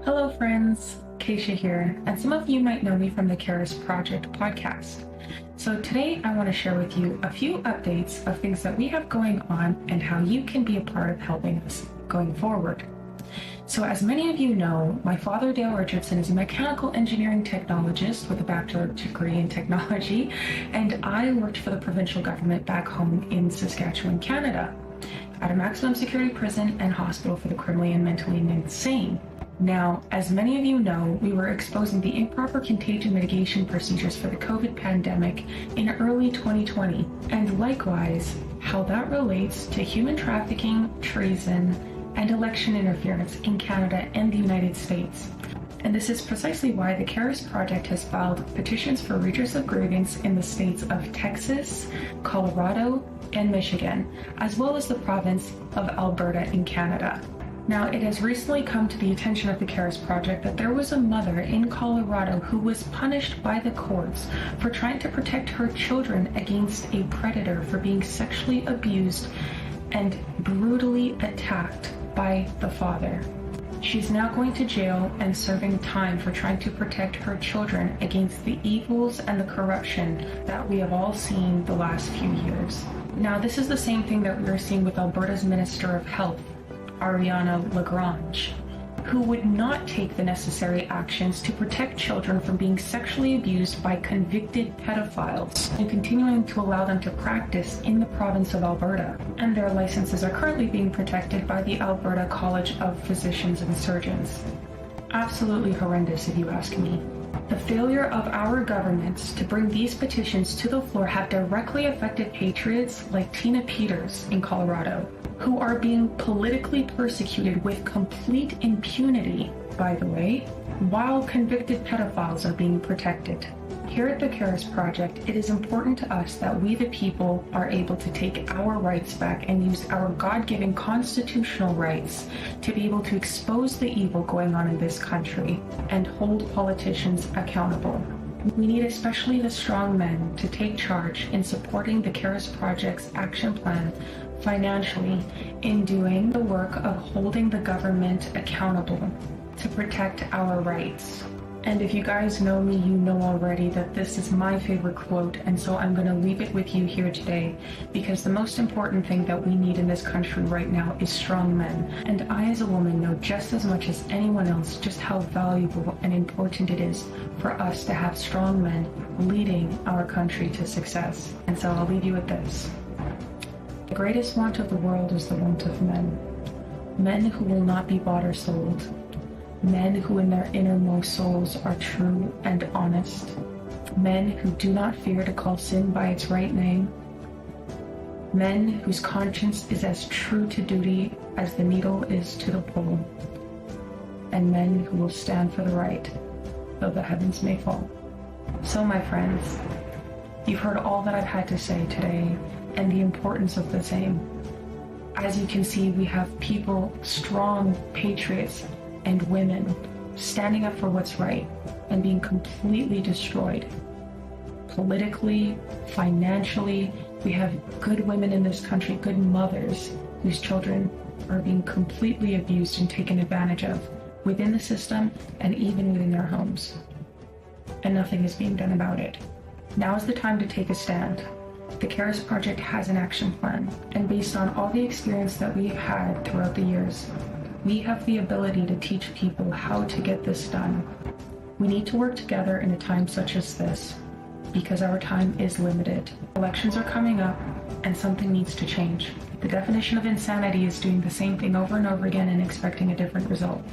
Hello, friends. Kaysha here, and some of you might know me from the Karis Project podcast. So today I want to share with you a few updates of things that we have going on and how you can be a part of helping us going forward. So as many of you know, my father, Dale Richardson, is a mechanical engineering technologist with a bachelor's degree in technology, and I worked for the provincial government back home in Saskatchewan, Canada, at a maximum security prison and hospital for the criminally and mentally insane. Now, as many of you know, we were exposing the improper contagion mitigation procedures for the COVID pandemic in early 2020, and likewise, how that relates to human trafficking, treason, and election interference in Canada and the United States. And this is precisely why the Karis Project has filed petitions for redress of grievance in the states of Texas, Colorado, and Michigan, as well as the province of Alberta in Canada. Now, it has recently come to the attention of the Karis Project that there was a mother in Colorado who was punished by the courts for trying to protect her children against a predator for being sexually abused and brutally attacked by the father. She's now going to jail and serving time for trying to protect her children against the evils and the corruption that we have all seen the last few years. Now, this is the same thing that we are seeing with Alberta's Minister of Health, Ariana Lagrange, who would not take the necessary actions to protect children from being sexually abused by convicted pedophiles and continuing to allow them to practice in the province of Alberta. And their licenses are currently being protected by the Alberta College of Physicians and Surgeons. Absolutely horrendous, if you ask me. The failure of our governments to bring these petitions to the floor have directly affected patriots like Tina Peters in Colorado, who are being politically persecuted with complete impunity, by the way, while convicted pedophiles are being protected. Here at the Karis Project, it is important to us that we the people are able to take our rights back and use our God-given constitutional rights to be able to expose the evil going on in this country and hold politicians accountable. We need especially the strong men to take charge in supporting the Karis Project's action plan financially in doing the work of holding the government accountable to protect our rights. And if you guys know me, you know already that this is my favorite quote, and so I'm going to leave it with you here today, because the most important thing that we need in this country right now is strong men. And I, as a woman, know just as much as anyone else just how valuable and important it is for us to have strong men leading our country to success. And so I'll leave you with this. The greatest want of the world is the want of men. Men who will not be bought or sold. Men who in their innermost souls are true and honest. Men who do not fear to call sin by its right name. Men whose conscience is as true to duty as the needle is to the pole. And men who will stand for the right, though the heavens may fall. So, my friends, you've heard all that I've had to say today and the importance of the same. As you can see, we have people, strong patriots, and women standing up for what's right and being completely destroyed. Politically, financially, we have good women in this country, good mothers whose children are being completely abused and taken advantage of within the system and even within their homes. And nothing is being done about it. Now is the time to take a stand. The Karis Project has an action plan, and based on all the experience that we've had throughout the years, we have the ability to teach people how to get this done. We need to work together in a time such as this, because our time is limited. Elections are coming up, and something needs to change. The definition of insanity is doing the same thing over and over again and expecting a different result.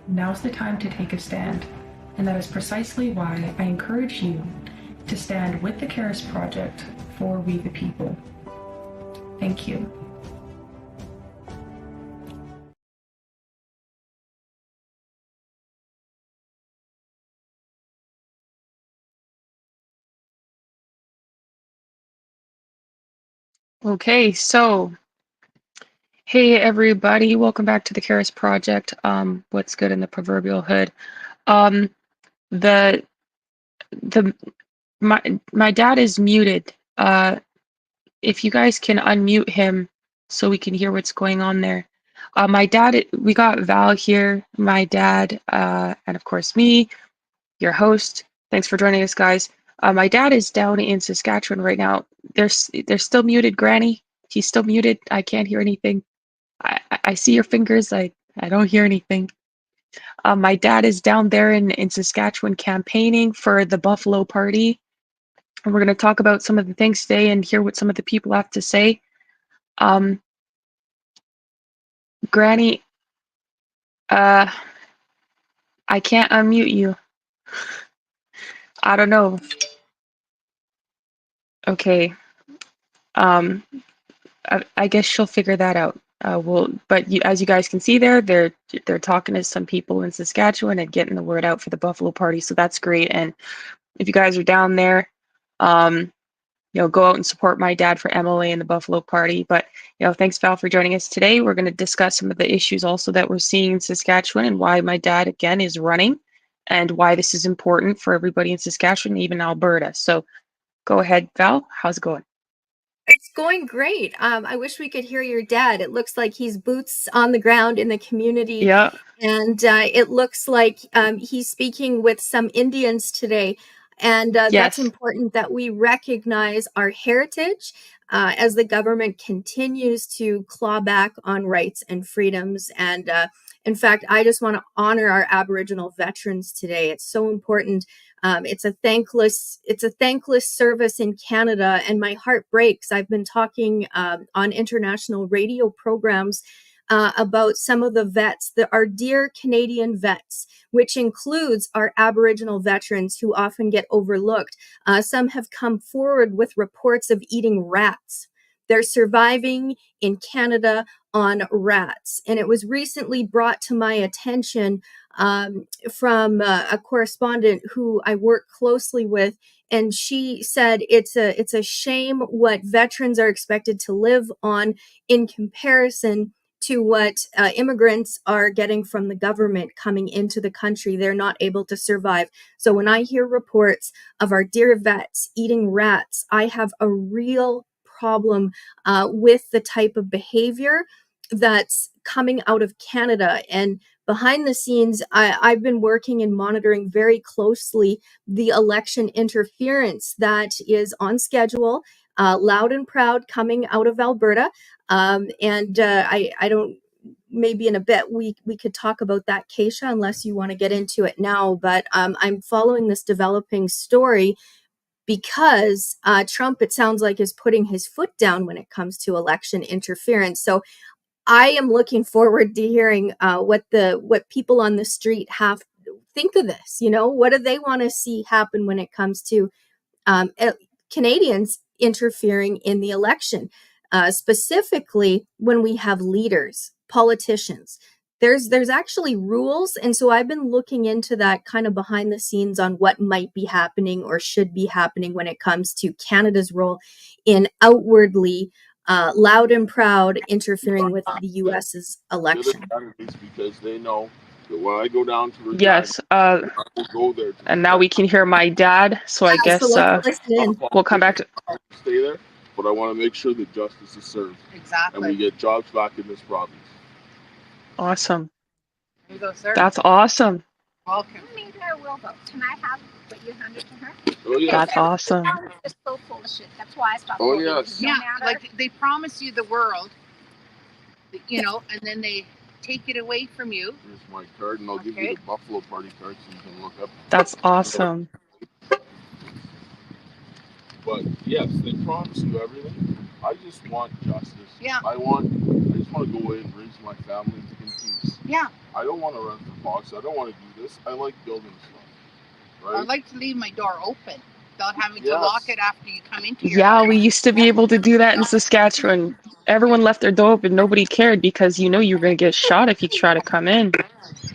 Now's the time to take a stand, and that is precisely why I encourage you to stand with the Karis Project for we the people. Thank you. Okay, so hey everybody, welcome back to the Karis Project. What's good in the proverbial hood? Um, the my dad is muted. If you guys can unmute him so we can hear what's going on there. My dad, we got Val here, my dad, and of course me, your host. Thanks for joining us, guys. My dad is down in Saskatchewan right now. They're still muted, Granny. He's still muted. I can't hear anything. I see your fingers. I don't hear anything. My dad is down there in Saskatchewan campaigning for the Buffalo Party. And we're going to talk about some of the things today and hear what some of the people have to say. Granny, I can't unmute you. I don't know. Okay. I guess she'll figure that out. But as you guys can see there, they're talking to some people in Saskatchewan and getting the word out for the Buffalo Party. So that's great. And if you guys are down there, go out and support my dad for MLA and the Buffalo Party. But thanks Val for joining us today. We're going to discuss some of the issues also that we're seeing in Saskatchewan and why my dad again is running, and why this is important for everybody in Saskatchewan, even Alberta. So go ahead, Val. How's it going? It's going great. I wish we could hear your dad. It looks like he's boots on the ground in the community. Yeah. And it looks like he's speaking with some Indians today. And Yes. That's important that we recognize our heritage as the government continues to claw back on rights and freedoms. And in fact, I just want to honor our Aboriginal veterans today. It's so important. It's a thankless service in Canada, and my heart breaks. I've been talking on international radio programs about some of the vets, our dear Canadian vets, which includes our Aboriginal veterans who often get overlooked. Some have come forward with reports of eating rats. They're surviving in Canada on rats. And it was recently brought to my attention from a correspondent who I work closely with. And she said it's a shame what veterans are expected to live on in comparison to what immigrants are getting from the government coming into the country. They're not able to survive. So when I hear reports of our dear vets eating rats, I have a real problem with the type of behavior that's coming out of Canada. And behind the scenes, I've been working and monitoring very closely the election interference that is on schedule, loud and proud, coming out of Alberta. I don't, maybe in a bit we could talk about that, Keisha, unless you want to get into it now. But I'm following this developing story because Trump, it sounds like, is putting his foot down when it comes to election interference. So I am looking forward to hearing what people on the street think of this. What do they want to see happen when it comes to Canadians interfering in the election, specifically when we have leaders, politicians. There's actually rules, and so I've been looking into that kind of behind the scenes on what might be happening or should be happening when it comes to Canada's role in outwardly loud and proud interfering with the U.S.'s election. Because they know that when I go down to Regina, Yes. I will go there. And now we can hear my dad. So I guess so let's listen in. We'll come back to stay there, but I want to make sure that justice is served. Exactly. And we get jobs back in this province. Awesome. There you go, sir. That's awesome. Welcome. Maybe I will vote. Can I have what you handed to her? Oh yeah. That's awesome. That was just so full of shit. That's why I stopped Oh, voting. yes. No Yeah, matter. like they promise you the world, and then they take it away from you. Here's my card, and I'll give you the Buffalo Party card so you can look up. That's awesome. But yes, they promise you everything. I just want justice. Yeah. I just want to go away and raise my family in peace. Yeah. I don't want to run for Fox. I don't want to do this. I like building stuff. Right? I like to leave my door open without having to lock it after you come into your Yeah, we used to be able to do that in Saskatchewan. Everyone left their door open. Nobody cared because you were going to get shot if you try to come in.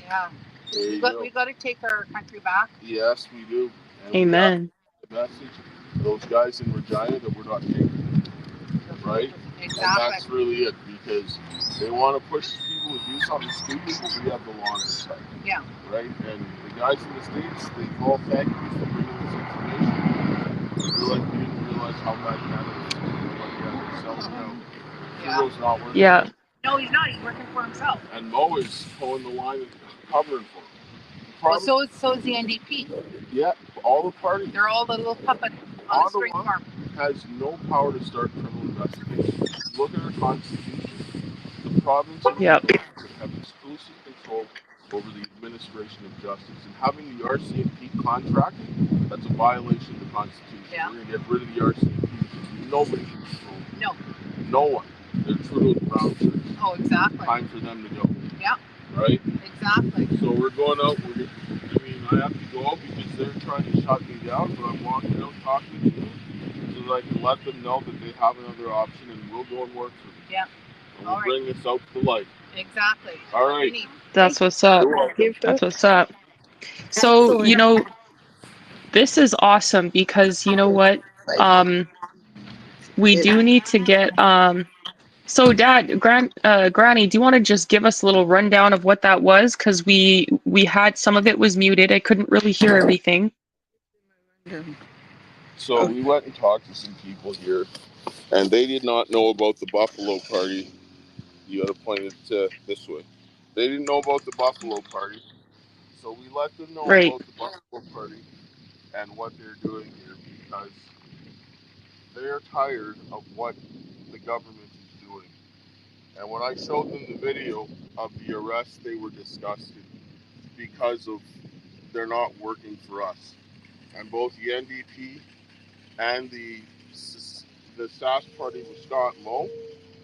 Yeah. We got to take our country back. Yes, we do. And Amen. We have the message to those guys in Regina that we're not taking. Right? Exactly. And that's really it, because they want to push people to do something stupid, but we have the law on our side. Yeah. Right? And the guys in the States, they all thank you for bringing this information. We didn't realize how bad Canada is. Like, yeah, they're selling out. Yeah. Not worth Yeah. it. No, he's not. He's working for himself. And Mo is pulling the line and covering for him. Well, so is the NDP. Yeah, all the parties. They're all the little puppet on the string farm. Has no power to start criminal investigations. Look at our constitution. The province and Yep. the have exclusive control over the administration of justice. And having the RCMP contracted, that's a violation of the Constitution. Yeah. We're going to get rid of the RCMP because nobody can control them. No. No one. They're Trudeau's brown shirts. Oh, exactly. Time for them to go. Yeah. Right? Exactly. So we're going out. I have to go out because they're trying to shut me down, but I'm walking out talking to you so that I can let them know that they have another option and we'll go and work for them. Yeah. And we'll bring this out to light. Exactly. All right. That's what's up. That's what's up. So, this is awesome because you know what? We do need to get so Dad, Granny, do you want to just give us a little rundown of what that was? Because we had some of it was muted. I couldn't really hear everything. So we went and talked to some people here, and they did not know about the Buffalo Party. You got to point it this way. They didn't know about the Buffalo Party, so we let them know about the Buffalo Party and what they're doing here because they're tired of what the government is doing. And when I showed them the video of the arrest, they were disgusted because of they're not working for us. And both the NDP and the SAS Party with Scott Moe,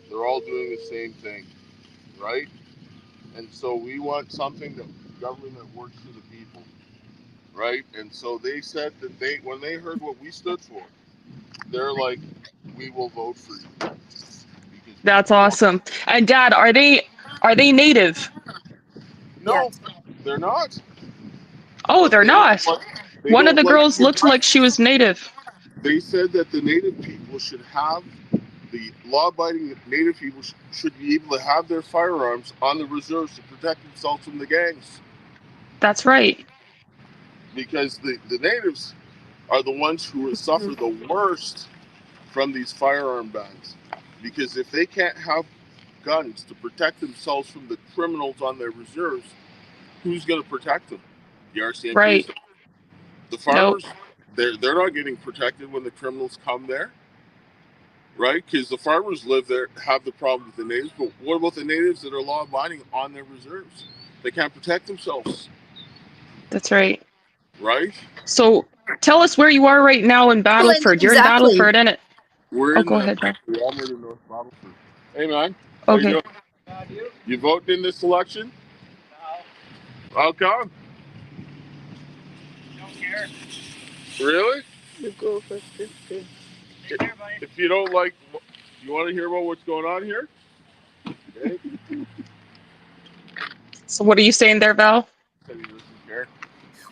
they're all doing the same thing, right? And so we want something that government that works for the people, right? And so they said that when they heard what we stood for, they're like, we will vote for you. That's awesome. And Dad, are they Native? No, they're not. Oh, they're not. One of the girls looked like she was Native. They said that the Native people should have, the law-abiding Native people should be able to have their firearms on the reserves to protect themselves from the gangs. That's right. Because the Natives are the ones who suffer the worst from these firearm bans. Because if they can't have guns to protect themselves from the criminals on their reserves, who's going to protect them? The RCMP. Right. The farmers, they're not getting protected when the criminals come there, right? Because the farmers live there, have the problem with the natives. But what about the natives that are law-abiding on their reserves? They can't protect themselves. That's right. Right? So tell us where you are right now in Battleford. You're in Battleford, innit? We're in go ahead, Bob. Walmart in North Battleford. Hey, man. Okay. You voting in this election? No. How come? Don't care. Really? You go first. Good. If you don't like, you want to hear about what's going on here? Okay. So what are you saying there, Val?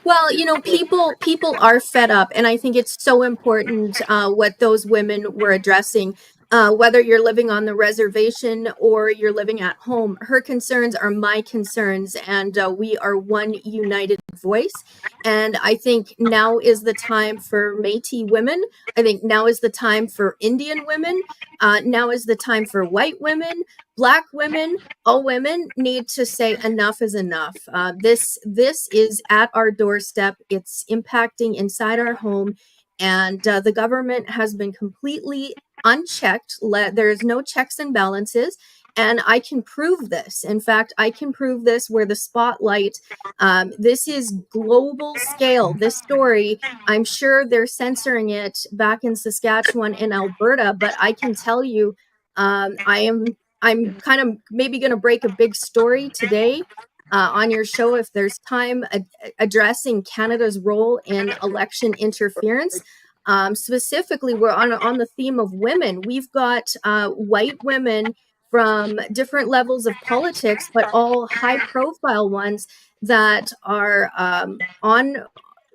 Well, people are fed up, and I think it's so important what those women were addressing. Whether you're living on the reservation or you're living at home, her concerns are my concerns, and we are one united voice. And I think now is the time for Métis women. I think now is the time for Indian women. Now is the time for white women, Black women. All women need to say enough is enough. This is at our doorstep. It's impacting inside our home, and the government has been completely unchecked. There's no checks and balances, and I can prove this. In fact, I can prove this where the spotlight. This is global scale. This story, I'm sure they're censoring it back in Saskatchewan and Alberta, but I can tell you, I'm kind of maybe going to break a big story today on your show if there's time, addressing Canada's role in election interference. Specifically, we're on the theme of women. We've got white women from different levels of politics, but all high profile ones that are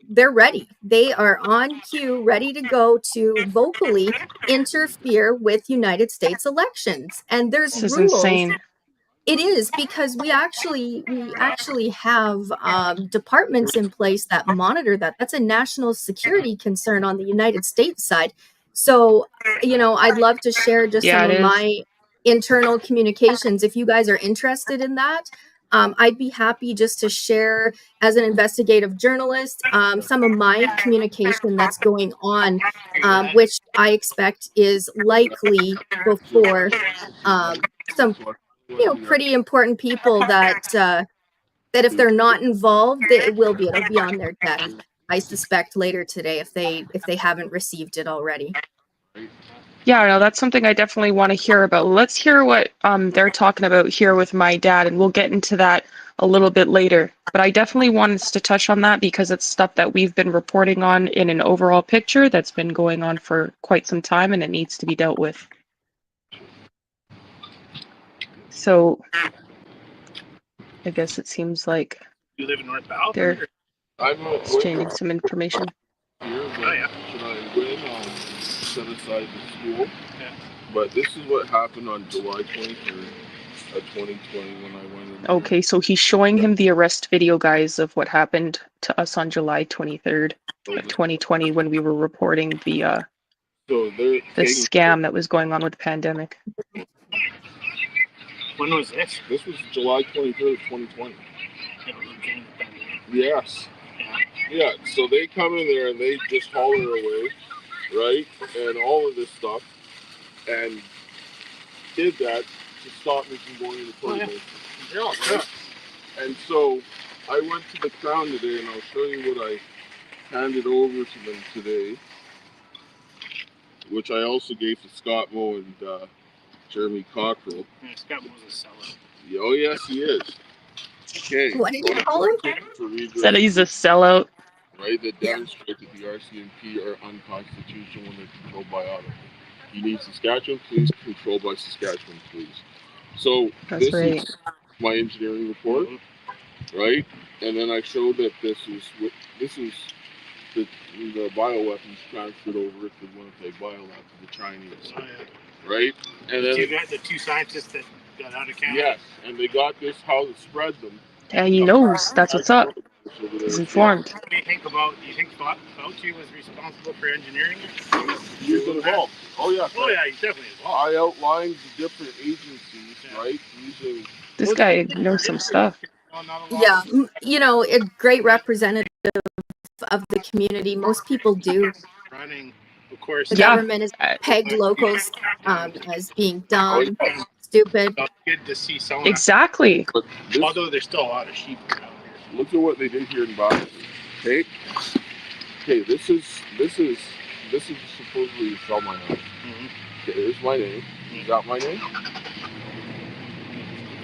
they're ready. They are on cue, ready to go to vocally interfere with United States elections. And there's This is rules. insane. It is, because we actually have departments in place that monitor that. That's a national security concern on the United States side. So, I'd love to share just some of my internal communications. If you guys are interested in that, I'd be happy just to share as an investigative journalist some of my communication that's going on, which I expect is likely before some pretty important people that if they're not involved, it'll be on their desk. I suspect later today if they haven't received it already. Yeah, no, that's something I definitely want to hear about. Let's hear what they're talking about here with my dad, and we'll get into that a little bit later. But I definitely want us to touch on that because it's stuff that we've been reporting on in an overall picture that's been going on for quite some time, and it needs to be dealt with. So I guess it seems like You live in North Battleford? they're I'm exchanging some information. here, but should I win? I'll set aside the school. Yeah. But this is what happened on July 23rd of 2020 when I went in there. Okay, so he's showing him the arrest video, guys, of what happened to us on July 23rd of 2020 when we were reporting the scam that was going on with the pandemic. When was this? This was July 23rd of 2020. Yes. Yeah, so they come in there and they just haul her away, right? And all of this stuff. And did that to stop me from going to the toilet. Yeah, right? And so I went to the Crown today, and I'll show you what I handed over to them today, which I also gave to Scott Moe and Jeremy Cockrell. Yeah, Scott Moe's a sellout. Oh, yes, he is. Okay. What did you call him? Said he's a sellout. Right, that demonstrate that the RCMP are unconstitutional when they're controlled by Ottawa. You need Saskatchewan police controlled by Saskatchewan police. So this is my engineering report, right? And then I showed that this is the bioweapons transferred over at the Winnipeg Biolab to the Chinese, right? And then you got the two scientists that got out of Canada. Yes, and they got this how to spread them. Yeah, he knows. That's what's up. He's informed. What do you think Fauci was responsible for engineering it? He was involved. Oh yeah. Oh yeah, he's definitely involved. I outlined the different agencies, right? Using this guy knows some stuff. Yeah, a great representative of the community. Most people do. Running, of course. The government has pegged locals as being dumb, stupid. It's good to see someone. Exactly. Although there's still a lot of sheep out here. Look at what they did here in Battleford. Okay, this is supposedly to sell my house. Okay, here's my name. You got my name?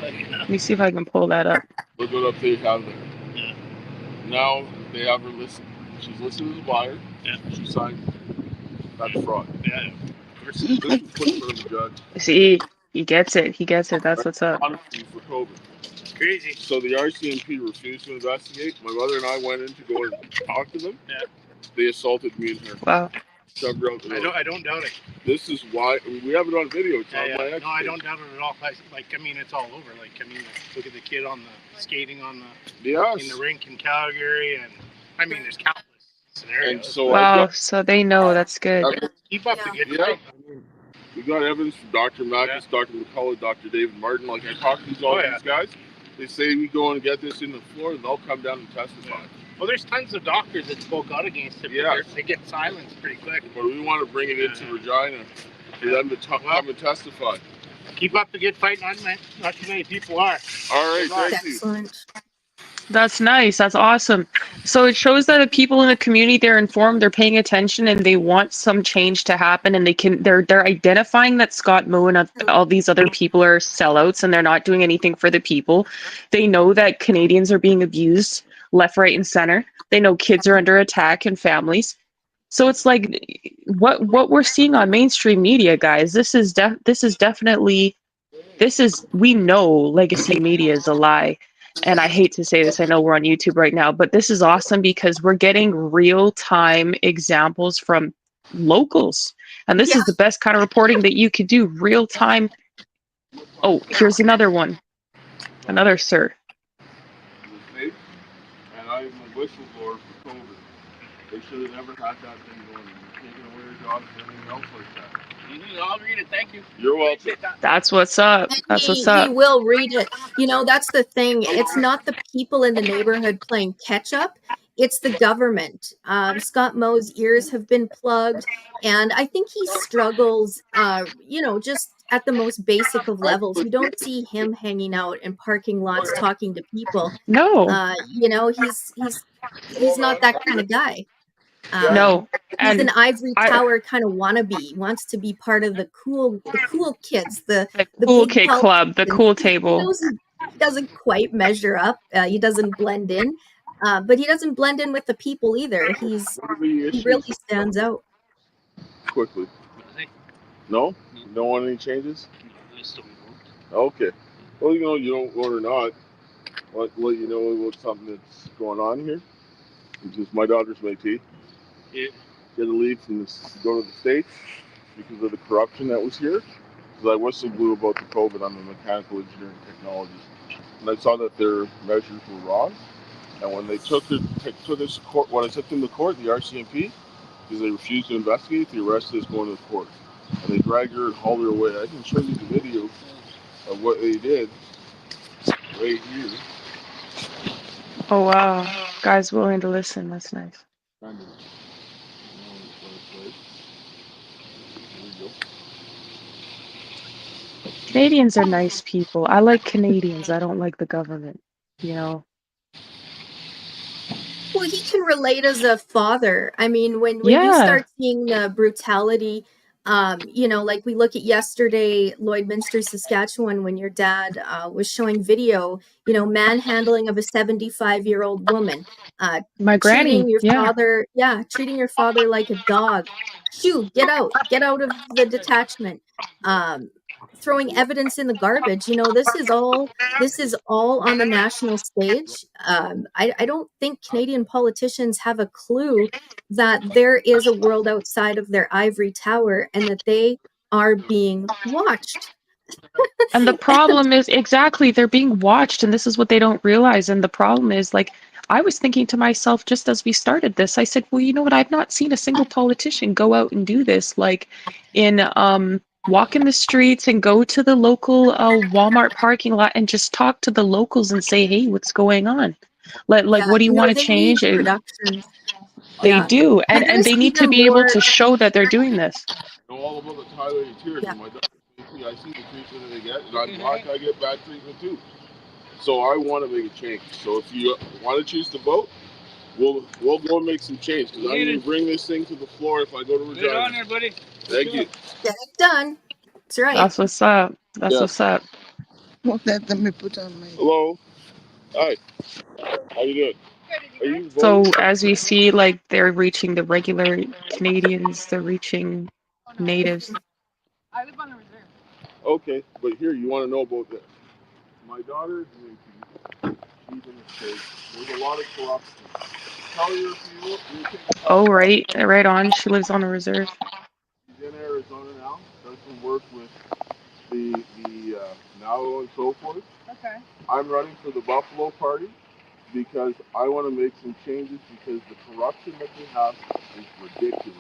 Let me see if I can pull that up. Look what they have there. Yeah. Now they have her listed. She's listed as a buyer. Yeah. She signed. That's fraud. Yeah. This is put in front of the judge. See, he gets it. He gets it. That's what's up. For COVID. Crazy. So the RCMP refused to investigate. My mother and I went in to go and talk to them. Yeah. They assaulted me and her. Wow. Shoved her out the road. I don't doubt it. This is why we have it on video. It's on my no, I don't doubt it at all. It's all over. Look at the kid on the skating on the in the rink in Calgary, and there's countless scenarios. And so wow. So they know. That's good. Keep up the good fight. We got evidence from Dr. Mackis, Dr. McCullough, Dr. David Martin. Like I talked to these guys. They say we go and get this in the floor, and they'll come down and testify. Yeah. Well, there's tons of doctors that spoke out against it. Yeah. They get silenced pretty quick. But we want to bring it into Regina for them to come and testify. Keep up the good fight. Not too many people are. All right, thank you. That's nice. That's awesome. So it shows that the people in the community, they're informed, they're paying attention, and they want some change to happen. And they're identifying that Scott Moe and all these other people are sellouts, and they're not doing anything for the people. They know that Canadians are being abused left, right, and center. They know kids are under attack and families. So it's like what we're seeing on mainstream media, guys. We know legacy media is a lie. And I hate to say this, I know we're on YouTube right now, but this is awesome because we're getting real-time examples from locals. And this is the best kind of reporting that you could do, real-time. Oh, here's another one. Another sir. And I am a whistleblower for COVID. They should have never had that thing going. You're taking away your jobs and everything else like that. I'll read it. Thank you. You're welcome. That's what's up. And That's what's he up. will read it. You know, that's the thing. It's not the people in the neighborhood playing catch up. It's the government. Scott Moe's ears have been plugged, and I think he struggles. You know, just at the most basic of levels. You don't see him hanging out in parking lots talking to people. No, You know, he's not that kind of guy. no, He's an and ivory I tower kind of wannabe. Wants to be part of the cool kids, the cool big kid club, the politicians. cool He table. knows he doesn't quite measure up. He doesn't blend in, but he doesn't blend in with the people either. He really stands out. Quickly. No? You don't want any changes? Okay. Well, you know, you don't want or not. Let you know about something that's going on here. Because my daughter's Métis. Yeah. She had to leave and go to the States because of the corruption that was here. Because I whistle blew about the COVID. I'm a mechanical engineering technologist. And I saw that their measures were wrong. And when they took us to court, when I took them to court, the RCMP, because they refused to investigate, they arrested us going to the court. And they dragged her and hauled her away. I can show you the video of what they did right here. Oh wow, guys willing to listen. That's nice. There we go. Canadians are nice people. I like Canadians. I don't like the government. You know. Well, he can relate as a father. I mean, when you Yeah. start seeing the brutality, you know, like we look at yesterday, Lloydminster, Saskatchewan, when your dad was showing video, you know, manhandling of a 75-year-old woman, My treating granny. your Yeah. father, treating your father like a dog. Shoo, get out of the detachment. Throwing evidence in the garbage. You know, this is all on the national stage. I don't think Canadian politicians have a clue that there is a world outside of their ivory tower and that they are being watched. And the problem is exactly they're being watched, and this is what they don't realize. And the problem is, like, I was thinking to myself just as we started this, I said, well, you know what? I've not seen a single politician go out and do this, like in walk in the streets and go to the local Walmart parking lot and just talk to the locals and say, hey, what's going on? Like, what do you No, want to they need change? productions. They Yeah. do, and And they there's need to even be able more. to show that they're doing this. I know all about the highlighted tears, and my daughter, I see the treatment that they get, and I'm black, I get bad treatment too. So I want to make a change. So if you want to choose to vote, we'll go and make some change. Because I'm going to bring this thing to the floor if I go to Regina. Get on there, buddy. Thank you. Get it done. That's right. That's what's up. That's what's up. Let me put on my. Hello. Hi. How you doing? Are you So voting? as we see, like they're reaching the regular Canadians, they're reaching natives. I live on the reserve. Okay, but here, you want to know about this. My daughter is Métis. She's in the States. There's a lot of corruption. Tell her if you can Oh, talk about it. right on. She lives on a reserve. She's in Arizona now. Does some work with the Navajo and so forth. Okay. I'm running for the Buffalo Party because I want to make some changes because the corruption that we have is ridiculous.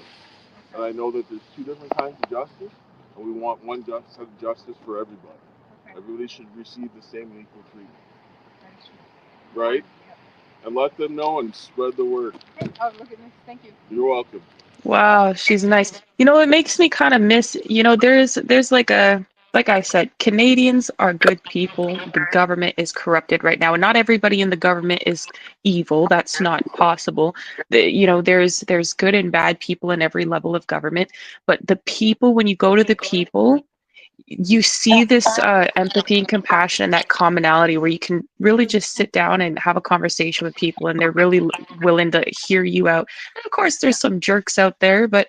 And I know that there's two different kinds of justice, and we want one set of justice for everybody. Okay. Everybody should receive the same and equal treatment. Right? Yep. And let them know and spread the word. Okay. Oh, look at this. Thank you. You're welcome. Wow, she's nice. You know, it makes me kind of miss, you know, there's like I said, Canadians are good people. The government is corrupted right now. And not everybody in the government is evil. That's not possible. You know, there's good and bad people in every level of government. But the people, when you go to the people, you see this empathy and compassion and that commonality where you can really just sit down and have a conversation with people and they're really willing to hear you out. And of course, there's some jerks out there, but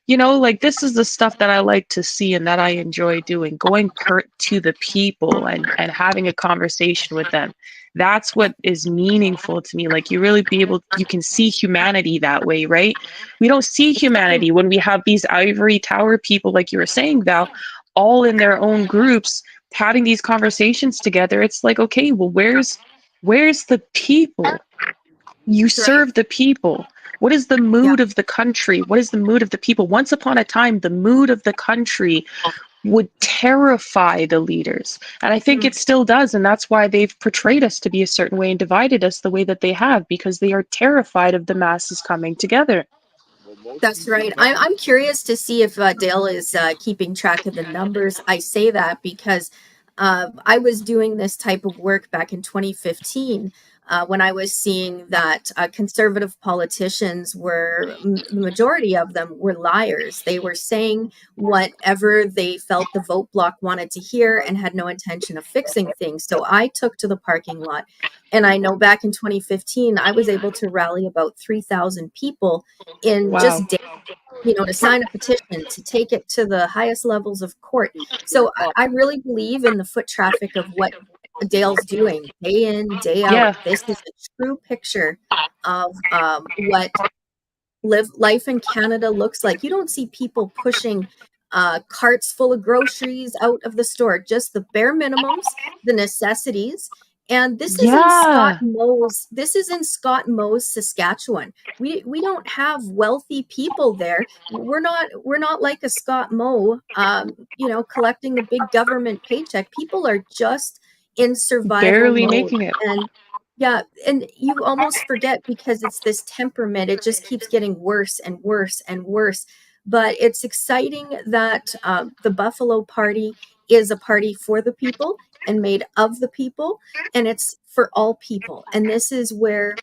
you know, like this is the stuff that I like to see and that I enjoy doing, going to the people and having a conversation with them. That's what is meaningful to me. Like you can see humanity that way, right? We don't see humanity when we have these ivory tower people, like you were saying, Val, all in their own groups having these conversations together. It's like, okay, well, where's the people? You serve the people. What is the mood of the country? What is the mood of the people? Once upon a time, the mood of the country would terrify the leaders. And I think it still does. And that's why they've portrayed us to be a certain way and divided us the way that they have, because they are terrified of the masses coming together. That's right. I'm curious to see if Dale is keeping track of the numbers. I say that because I was doing this type of work back in 2015 when I was seeing that conservative politicians were, the majority of them were liars. They were saying whatever they felt the vote bloc wanted to hear and had no intention of fixing things. So I took to the parking lot. And I know back in 2015, I was able to rally about 3,000 people in just days, to sign a petition, to take it to the highest levels of court. So I really believe in the foot traffic of what Dale's doing day in, day out. Yeah. This is a true picture of what life in Canada looks like. You don't see people pushing carts full of groceries out of the store, just the bare minimums, the necessities. And this is in Scott Moe's. This is in Scott Moe's, Saskatchewan. We don't have wealthy people there. We're not like a Scott Moe, collecting a big government paycheck. People are just in survival barely mode. making it. And yeah, and you almost forget because it's this temperament. It just keeps getting worse and worse and worse. But it's exciting that the Buffalo Party is a party for the people and made of the people, and it's for all people. And this is where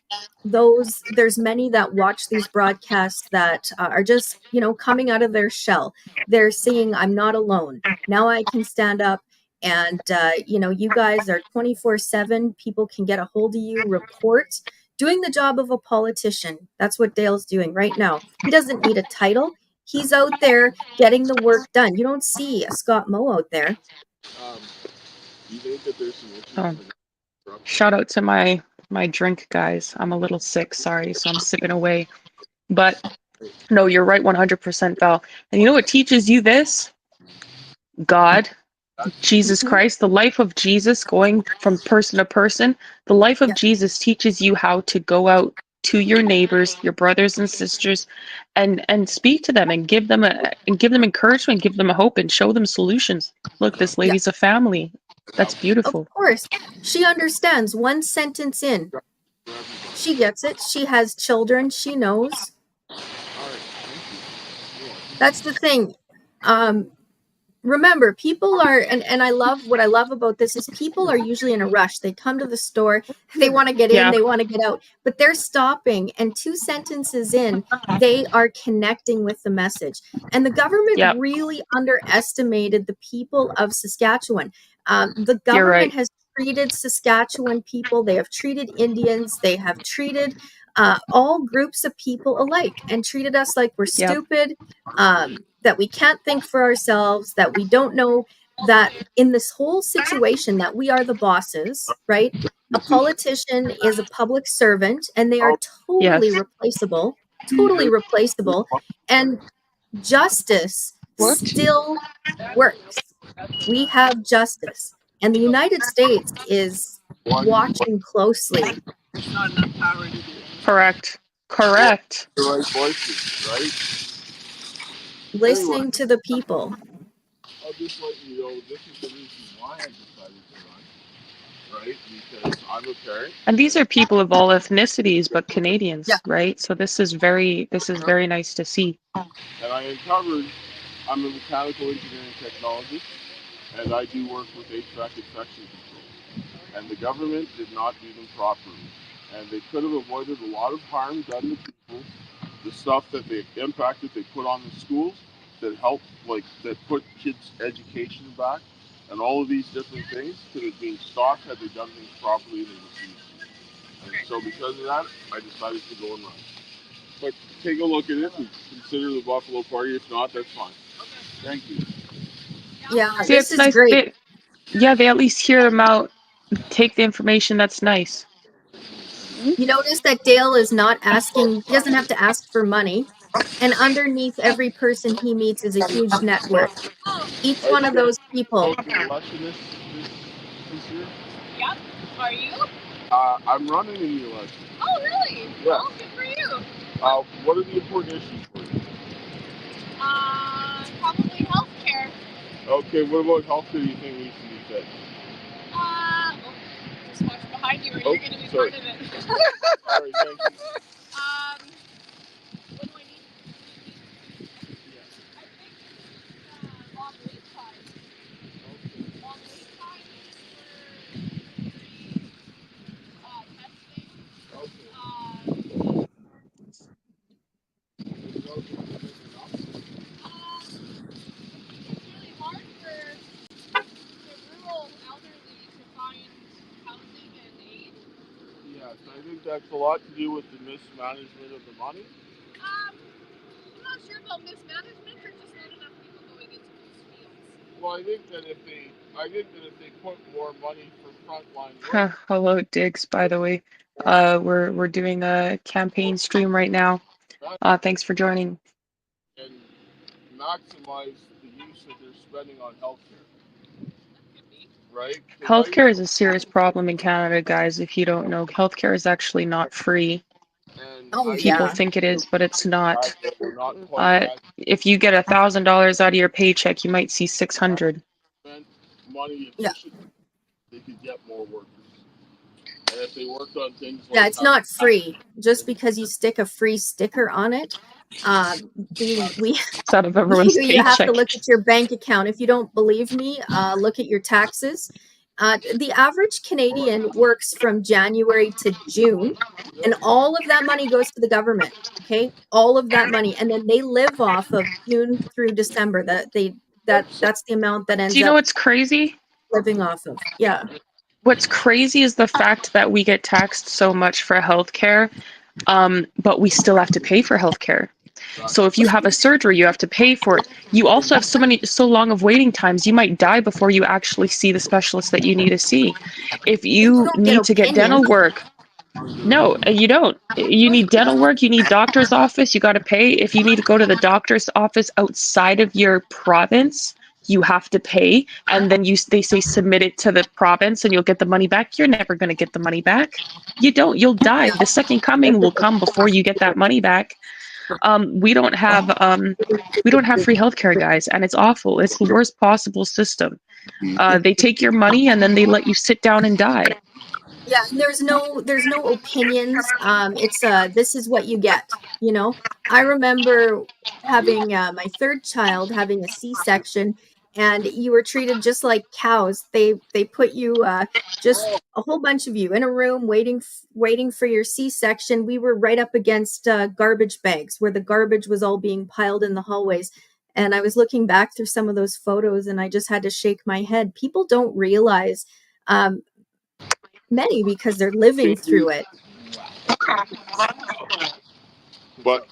there's many that watch these broadcasts that are just, coming out of their shell. They're saying, I'm not alone. Now I can stand up. And, you guys are 24/7. People can get a hold of you, report, doing the job of a politician. That's what Dale's doing right now. He doesn't need a title. He's out there getting the work done. You don't see a Scott Moe out there. Do you think that there's some issues? Shout out to my drink, guys. I'm a little sick, sorry, so I'm sipping away. But no, you're right 100%, Val. And you know what teaches you this? God, Jesus Christ, the life of Jesus, going from person to person. The life of Jesus teaches you how to go out to your neighbors, your brothers and sisters, and speak to them and give them encouragement, give them a hope, and show them solutions. Look, this lady's a family. That's beautiful. Of course. She understands. One sentence in, she gets it. She has children. She knows. That's the thing. Remember, people are, and what I love about this is people are usually in a rush. They come to the store, they want to get in, they want to get out, but they're stopping, and 2 sentences in, they are connecting with the message. And the government really underestimated the people of Saskatchewan. The government has treated Saskatchewan people, they have treated Indians, they have treated all groups of people alike, and treated us like we're stupid, that we can't think for ourselves, that we don't know, that in this whole situation that we are the bosses, right? A politician is a public servant, and they are totally replaceable, and justice still works. We have justice, and the United States is watching closely. Correct. The right voices, right? Listening to the people. I'll just let you know, this is the reason why I decided to run, right? Because I'm a parent. And these are people of all ethnicities, but Canadians, right? So this is very nice to see. And I uncovered, I'm a mechanical engineering technologist, and I do work with HVAC infection control. And the government did not do them properly. And they could have avoided a lot of harm done to people. The stuff that they impacted, they put on the schools that helped, that put kids' education back, and all of these different things could have been stopped had they done things properly and they refused. And so because of that, I decided to go and run. But take a look at it and consider the Buffalo Party. If not, that's fine. Thank you. Yeah, See, this is nice. Great. They at least hear them out, take the information. That's nice. You notice that Dale is not asking, he doesn't have to ask for money. And underneath every person he meets is a huge network. Each one of those people. This year? Yep. Are you? I'm running in the election. Oh, really? Yeah. Oh, good for you. What are the important issues for you? Probably healthcare. Okay, what about healthcare do you think needs to be fixed? Just watch behind you or you're going to be part of it. All right, thank you. What do I need? I think long wait times. Long wait times for testing. It's really hard for the rural elderly to find housing and aid. Yes, I think that's a lot to do with the mismanagement of the money. I'm not sure about mismanagement or just not enough people going into those fields. Well, I think that if they put more money for frontline work. Hello, Diggs, by the way. We're doing a campaign stream right now. Thanks for joining. And maximize the use that they're spending on healthcare. Right? Healthcare is a serious problem in Canada, guys. If you don't know, healthcare is actually not free. People think it is, but it's not. If you get $1,000 out of your paycheck, you might see 600. Money efficiently, they could get more workers. And if they worked on things like it's not free. Just because you stick a free sticker on it, it's out of everyone's you have to paycheck. look at your bank account. If you don't believe me, look at your taxes. The average Canadian works from January to June, and all of that money goes to the government. Okay, all of that money, and then they live off of June through December. That's the amount that ends Do you know what's crazy? Living off of. Yeah. What's crazy is the fact that we get taxed so much for healthcare, but we still have to pay for healthcare. So if you have a surgery, you have to pay for it. You also have so long of waiting times, you might die before you actually see the specialist that you need to see. If you need to get dental work, no, you don't. You need dental work, you need doctor's office, you got to pay. If you need to go to the doctor's office outside of your province, you have to pay. And then they say submit it to the province and you'll get the money back. You're never going to get the money back. You don't. You'll die. The second coming will come before you get that money back. We don't have free healthcare, guys, and it's awful. It's the worst possible system. They take your money and then they let you sit down and die. Yeah, and there's no opinions. It's this is what you get, you know. I remember having my third child having a C-section, and you were treated just like cows. They put you just a whole bunch of you in a room waiting for your C-section. We were right up against garbage bags where the garbage was all being piled in the hallways. And I was looking back through some of those photos and I just had to shake my head. People don't realize many because they're living through it. But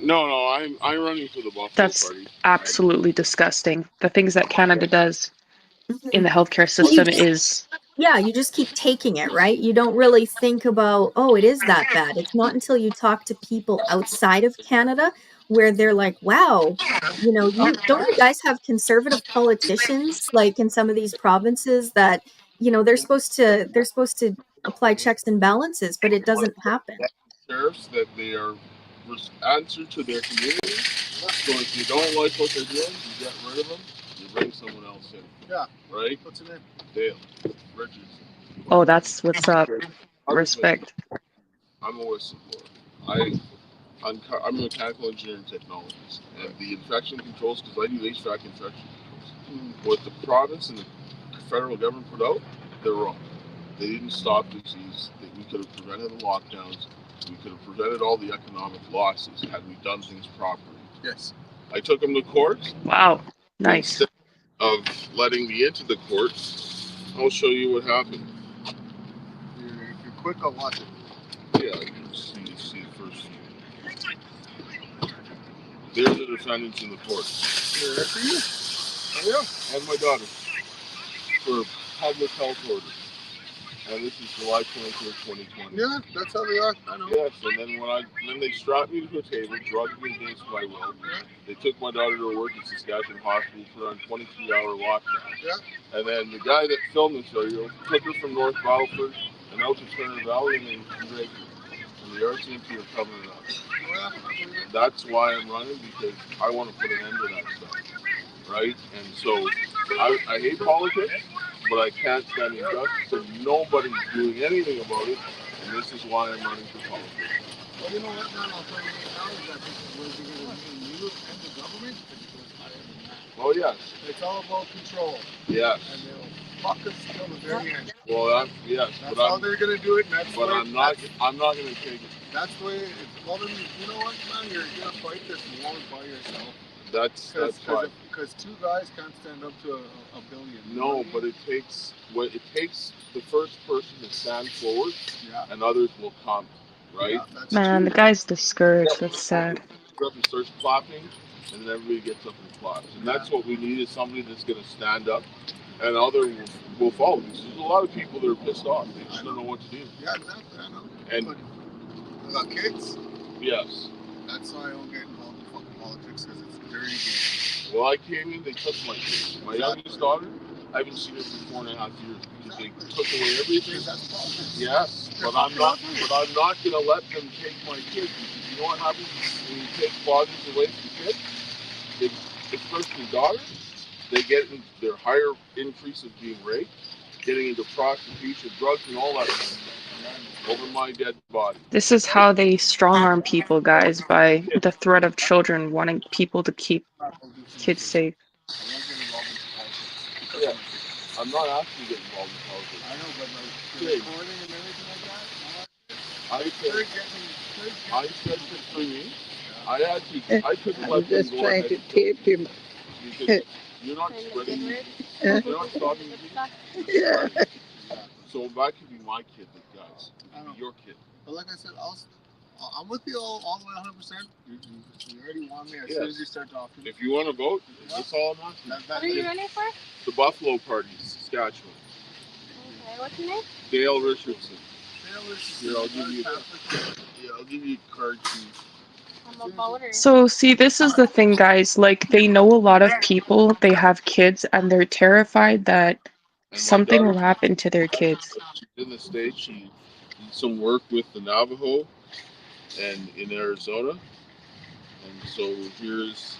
no, I'm running for the Buffalo Party. Absolutely disgusting. The things that Canada does in the healthcare system is... Yeah, you just keep taking it, right? You don't really think about, oh, it is that bad. It's not until you talk to people outside of Canada where they're like, wow, don't you guys have conservative politicians like in some of these provinces that, they're supposed to apply checks and balances, but it doesn't happen. Sheriffs that they are answer to their community. So if you don't like what they're doing, you get rid of them. You bring someone else in. Yeah. Right? What's your name? Dale. Richardson. Oh, that's what's up. Respect. I'm a whistleblower. I'm a mechanical engineering technologist, and the infection controls, because I do HVAC infection controls, what the province and the federal government put out, they're wrong. They didn't stop disease. We could have prevented the lockdowns. We could have prevented all the economic losses had we done things properly. Yes. I took them to court. Wow. Nice. Instead of letting me into the court, I'll show you what happened. If you're quick, I'll watch it. Yeah, you can see the first few. They're the defendants in the court. They're for you. Oh, yeah. And my daughter. For public health orders. And this is July 23rd, 2020. Yeah, that's how they are. I know. Yes, and then they strapped me to a table, drugged me against my will. They took my daughter to work at Saskatchewan Hospital, put her on 23-hour lockdown. Yeah. And then the guy that filmed this video took her from North Battleford and out to Turner Valley and then raped her. And The RCMP are covering it up. That's why I'm running, because I want to put an end to that stuff, right? And so I hate politics, but I can't stand injustice, and nobody's doing anything about it. And this is why I'm running for politics. Well, you know what, man? I'll tell you now is that this is where bigger than me and you and the government, because it goes higher than that. Oh yes. It's all about control. Yes. And they'll fuck us till the very end. Well, yes. That's how they're gonna do it. And that's but I'm not gonna take it. That's the way. Well, then, you know what, man? You're gonna fight this war by yourself. That's fine. Because two guys can't stand up to a billion. No, but it takes the first person to stand forward, and others will come, right? Yeah, Man, the guy's discouraged. That's sad. Up and starts clapping, and then everybody gets up and claps, and that's what we need, is somebody that's going to stand up, and others will follow. Because there's a lot of people that are pissed off; they just don't know what to do. Yeah, exactly. I know. And I got kids. Yes. That's why I don't get involved in fucking politics, because it's a dirty game. Well, I came in, they took my kids. My youngest daughter, I haven't seen her for 4.5 years because they took away everything. Yes, but I'm not gonna let them take my kids, because you know what happens when you take fathers away from kids? Especially daughters, they get in their higher increase of being raped, getting into prostitution, drugs, and all that kind of stuff over my dead body. This is how they strong arm people, guys, by the threat of children, wanting people to keep kids safe. Yeah. I'm not asking to get involved in politics. I know, but like recording and everything like that. I said for me, I couldn't let them go trying to tape him. Because you're not spreading you're not stopping me. Yeah. So that could be my kid, guys. It could be your kid. But like I said, I'm with you all the way 100%. You already won me as soon as you start talking. If you want to vote, that's all I'm asking. What are you running for? The Buffalo Party, Saskatchewan. Okay, what's your name? Dale Richardson. Dale Richardson. Here, I'll give you a card too. I'm a voter. So, see, this is the thing, guys. Like, they know a lot of people, they have kids, and they're terrified that something will happen to their kids. In the States, she did some work with the Navajo and in Arizona. And so here's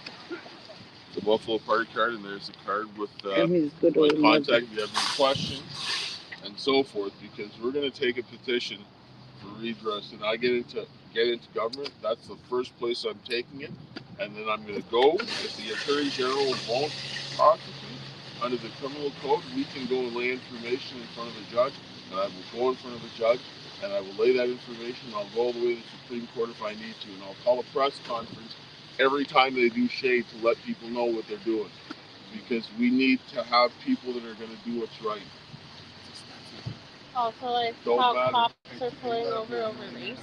the Buffalo Party card, and there's the card with my contact if you have any questions and so forth, because we're going to take a petition for redress, and I get into government. That's the first place I'm taking it, and then I'm going to go. If the Attorney General won't prosecute under the criminal code, we can go and lay information in front of a judge, and I will go in front of a judge, and I will lay that information. I'll go all the way to the Supreme Court if I need to, and I'll call a press conference every time they do shade to let people know what they're doing, because we need to have people that are going to do what's right. Oh, so like how cops are pulling over race?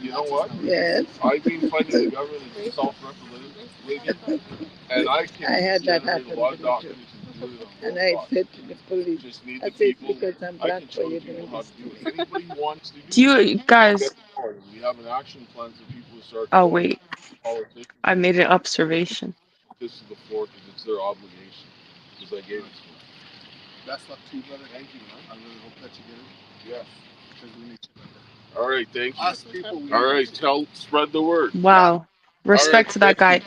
You know what? Yes. I've been fighting the government as self-represented, and I had that happen a lot of to me documents. And I said to the police, Just need I the said, people. because I'm I black, can so show you're people doing how this to do it. Anybody wants to Do you guys? we have an action plan for people to start. Oh, wait. Politics. I made an observation. This is the floor because it's their obligation. Because I gave it to them. Best luck to you, brother. Thank you, man. I really hope that you get it. Yes. Because we need you. All right, thank you. Us people, All right, spread the word. Wow. Respect to that guy.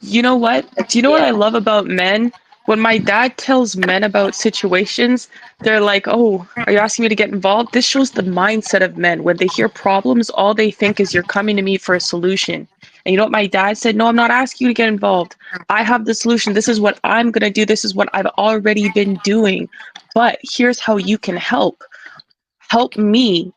You know what? Do you know what I love about men? When my dad tells men about situations, they're like, oh, are you asking me to get involved? This shows the mindset of men. When they hear problems, all they think is you're coming to me for a solution. And you know what my dad said? No, I'm not asking you to get involved. I have the solution. This is what I'm going to do. This is what I've already been doing. But here's how you can help. Help me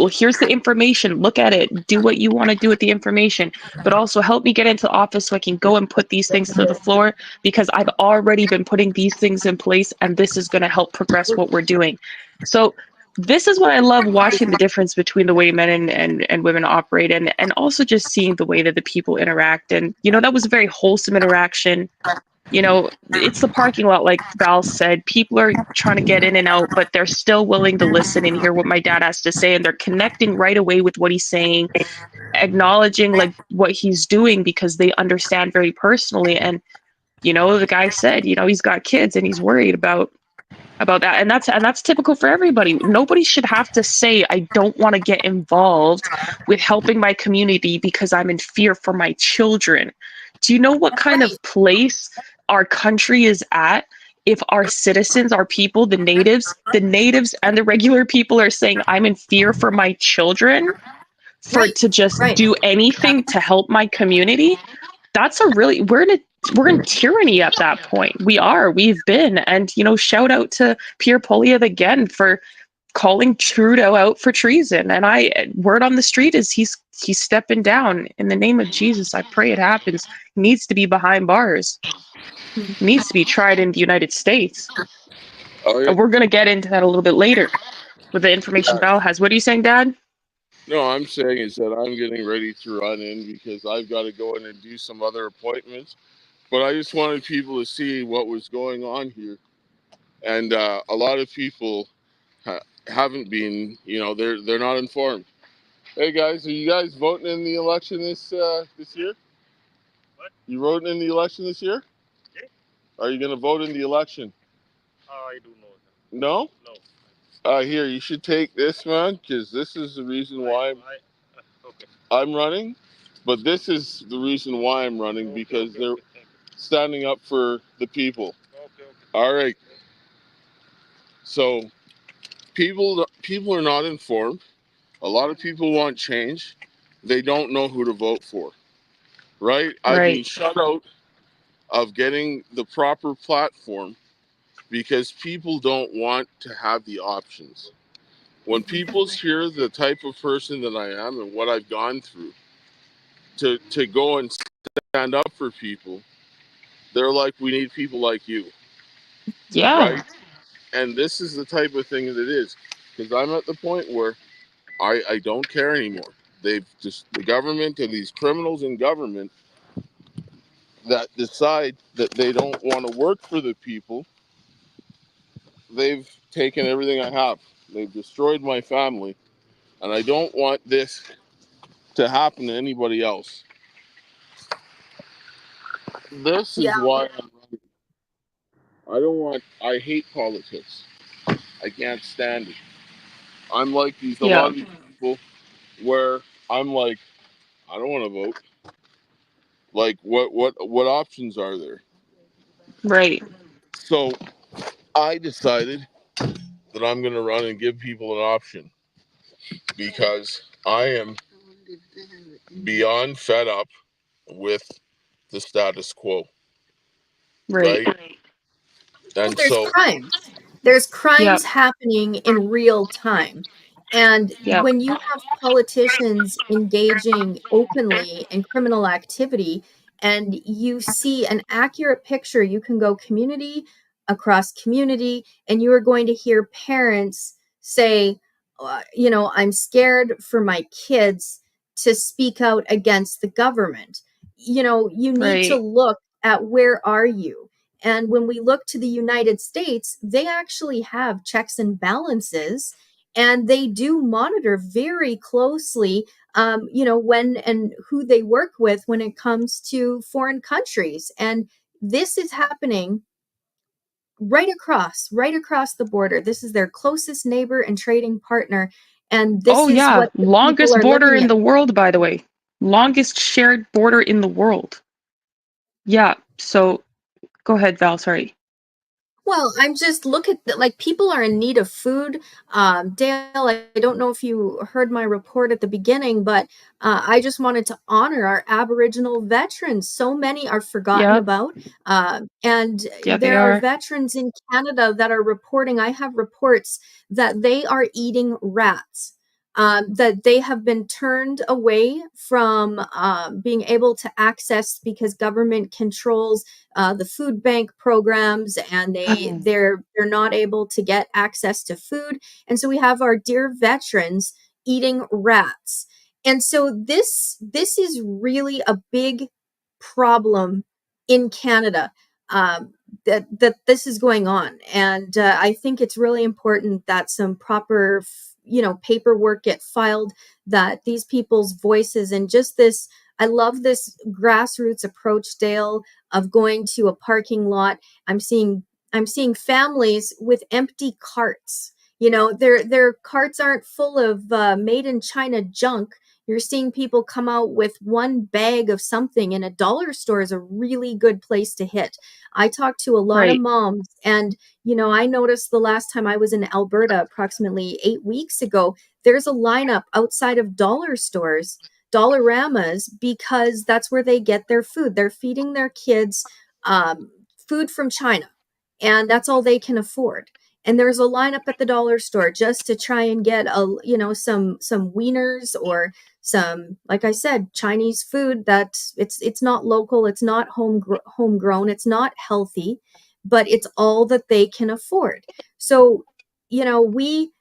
here's the information, look at it, do what you want to do with the information, but also help me get into the office so I can go and put these things to the floor, because I've already been putting these things in place, and this is going to help progress what we're doing. So this is what I love, watching the difference between the way men and women operate, and also just seeing the way that the people interact. And that was a very wholesome interaction. It's the parking lot, like Val said. People are trying to get in and out, but they're still willing to listen and hear what my dad has to say. And they're connecting right away with what he's saying, acknowledging like what he's doing, because they understand very personally. And, the guy said, he's got kids and he's worried about about that, and that's typical for everybody. Nobody should have to say, I don't want to get involved with helping my community because I'm in fear for my children. Do you know what kind of place our country is at if our citizens, our people, the natives and the regular people are saying, I'm in fear for my children, for Right. to just Right. do anything to help my community? That's a really, we're in tyranny at that point. We've been. And, you know, shout out to Pierre Poilievre again for calling Trudeau out for treason. And word on the street is he's stepping down. In the name of Jesus, I pray it happens. He needs to be behind bars. He needs to be tried in the United States. Oh, yeah. And we're going to get into that a little bit later with the information Val has. What are you saying, Dad? No, I'm saying is that I'm getting ready to run in because I've got to go in and do some other appointments. But I just wanted people to see what was going on here. And a lot of people haven't been, you know, they're not informed. Hey guys, are you guys voting in the election this year? What? You voting in the election this year? Yeah. Are you going to vote in the election? I don't know. No? No. Here, you should take this, man, because this is the reason why I'm running. But this is the reason why I'm running, because they're standing up for the people. Okay. All right. So people are not informed. A lot of people want change. They don't know who to vote for. Right? I've been shut out of getting the proper platform because people don't want to have the options. When people hear the type of person that I am and what I've gone through to go and stand up for people, they're like, we need people like you. Yeah. Right? And this is the type of thing that it is. Because I'm at the point where I don't care anymore. They've just, the government and these criminals in government that decide that they don't want to work for the people, they've taken everything I have. They've destroyed my family. And I don't want this to happen to anybody else. This is why I'm running. I hate politics. I can't stand it. I'm like a lot of these people where I'm like, I don't want to vote. Like, what options are there? Right. So I decided that I'm going to run and give people an option because I am beyond fed up with the status quo. Right. And There's so crimes. There's crimes happening in real time. And when you have politicians engaging openly in criminal activity and you see an accurate picture, you can go community across community, and you are going to hear parents say, you know, I'm scared for my kids to speak out against the government. You know, you need to look at where are you? And when we look to the United States, they actually have checks and balances, and they do monitor very closely, you know, when and who they work with when it comes to foreign countries. And this is happening right across the border. This is their closest neighbor and trading partner. And this is what the people Longest are border looking in at. the world, by the way. Longest shared border in the world. Yeah. So go ahead, Val. Sorry. Well, I'm just look at like people are in need of food. Dale, I don't know if you heard my report at the beginning, but I just wanted to honor our Aboriginal veterans. So many are forgotten about. And there are veterans in Canada that are reporting, I have reports that they are eating rats. That they have been turned away from being able to access because government controls the food bank programs, and they're not able to get access to food. And so we have our dear veterans eating rats. And so this is really a big problem in Canada, that this is going on. And I think it's really important that some proper paperwork get filed, that these people's voices and just this, I love this grassroots approach, Dale, of going to a parking lot. I'm seeing I'm seeing families with empty carts. You know, their carts aren't full of made in China junk. You're seeing people come out with one bag of something, and a dollar store is a really good place to hit. I talked to a lot of Right. moms, and you know, I noticed the last time I was in Alberta, approximately 8 weeks ago, there's a lineup outside of dollar stores, Dollaramas, because that's where they get their food. They're feeding their kids food from China, and that's all they can afford. And there's a lineup at the dollar store just to try and get some wieners or some, like I said, Chinese food that it's not local, it's not homegrown, it's not healthy, but it's all that they can afford. So, you know, we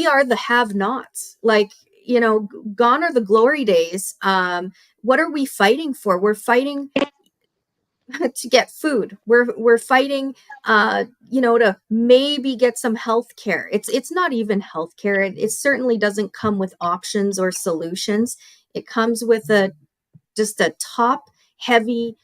are the have-nots. Like, you know, gone are the glory days. What are we fighting for? We're fighting to get food. We're fighting to maybe get some health care. It's not even health care. It certainly doesn't come with options or solutions. It comes with just a top heavy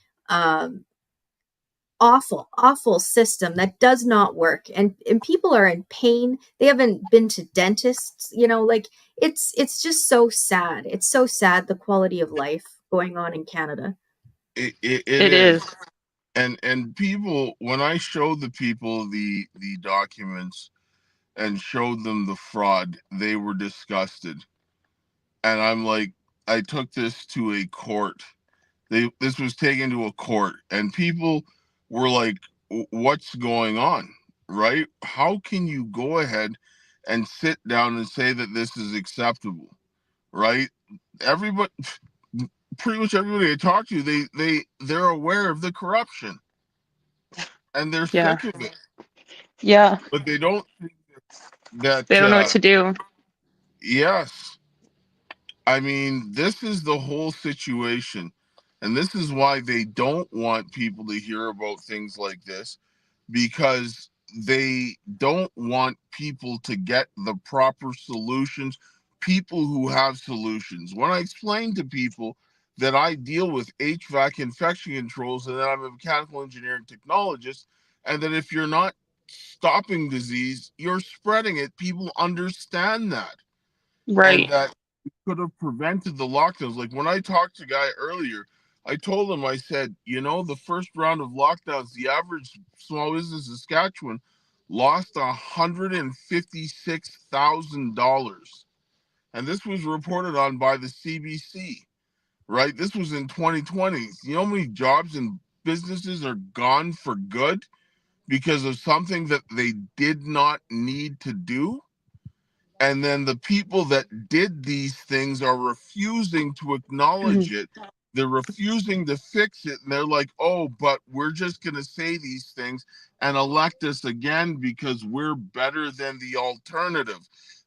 awful system that does not work, and people are in pain. They haven't been to dentists, like it's just so sad. It's so sad, the quality of life going on in Canada. It It is. is. And people, when I showed the people the documents and showed them the fraud, they were disgusted. And I'm like, I took this to a court. This was taken to a court, and people were like, what's going on? Right? How can you go ahead and sit down and say that this is acceptable? Right? Everybody, pretty much everybody I talk to, they're aware of the corruption, and they're Yeah. sick of it, Yeah. but they don't think that They don't know what to do. yes, I mean, this is the whole situation, and this is why they don't want people to hear about things like this, because they don't want people to get the proper solutions, people who have solutions. When I explain to people that I deal with HVAC infection controls and that I'm a mechanical engineering technologist, and that if you're not stopping disease, you're spreading it, people understand that. And Right. that could have prevented the lockdowns. Like when I talked to a guy earlier, I told him, I said, the first round of lockdowns, the average small business in Saskatchewan lost $156,000. And this was reported on by the CBC, right? This was in 2020. You know how many jobs and businesses are gone for good because of something that they did not need to do? And then the people that did these things are refusing to acknowledge it. They're refusing to fix it. And they're like, oh, but we're just going to say these things and elect us again because we're better than the alternative.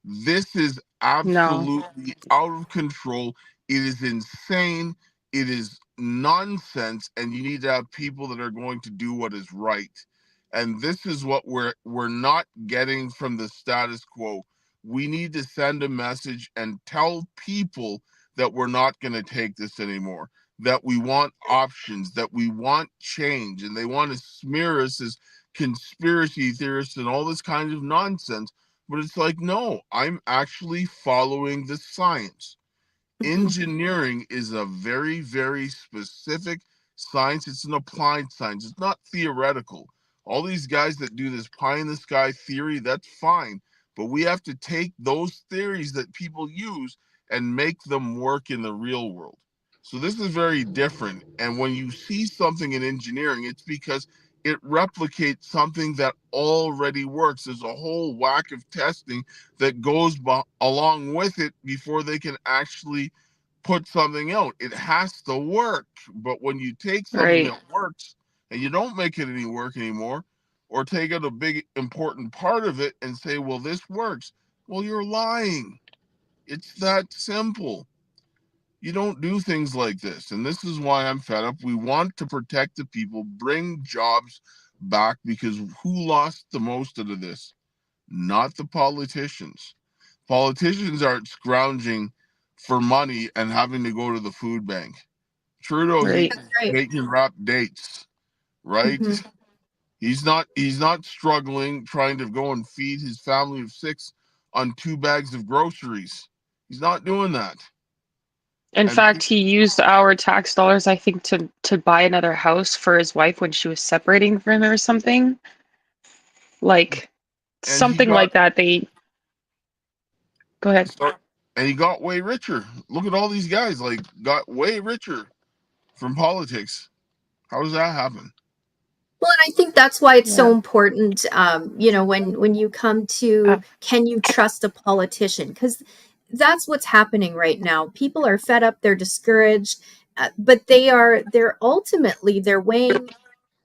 This is No. absolutely out of control. It is insane. It is nonsense. And you need to have people that are going to do what is right. And this is what we're not getting from the status quo. We need to send a message and tell people that we're not going to take this anymore, that we want options, that we want change, and they want to smear us as conspiracy theorists and all this kind of nonsense. But it's like, no, I'm actually following the science. Engineering is a very, very specific science. It's an applied science. It's not theoretical. All these guys that do this pie in the sky theory, that's fine. But we have to take those theories that people use and make them work in the real world. So this is very different. And when you see something in engineering, it's because it replicates something that already works. There's a whole whack of testing that goes along with it before they can actually put something out. It has to work. But when you take something Right. that works and you don't make it any work anymore, or take out a big important part of it and say, well, this works, well, you're lying. It's that simple. You don't do things like this. And this is why I'm fed up. We want to protect the people, bring jobs back, because who lost the most out of this? Not the politicians. Politicians aren't scrounging for money and having to go to the food bank. Trudeau's Right. eating bacon wrapped dates, right? Mhm. He's not struggling trying to go and feed his family of 6 on 2 bags of groceries. He's not doing that. In And fact, he used our tax dollars, I think, to buy another house for his wife when she was separating from him or something. Like and he something got like that. They go ahead. and he got way richer. Look at all these guys like got way richer from politics. How does that happen? Well, and I think that's why it's so Yeah. important, you know, when you come to, can you trust a politician? Because that's what's happening right now. People are fed up, they're discouraged, but they're ultimately, they're weighing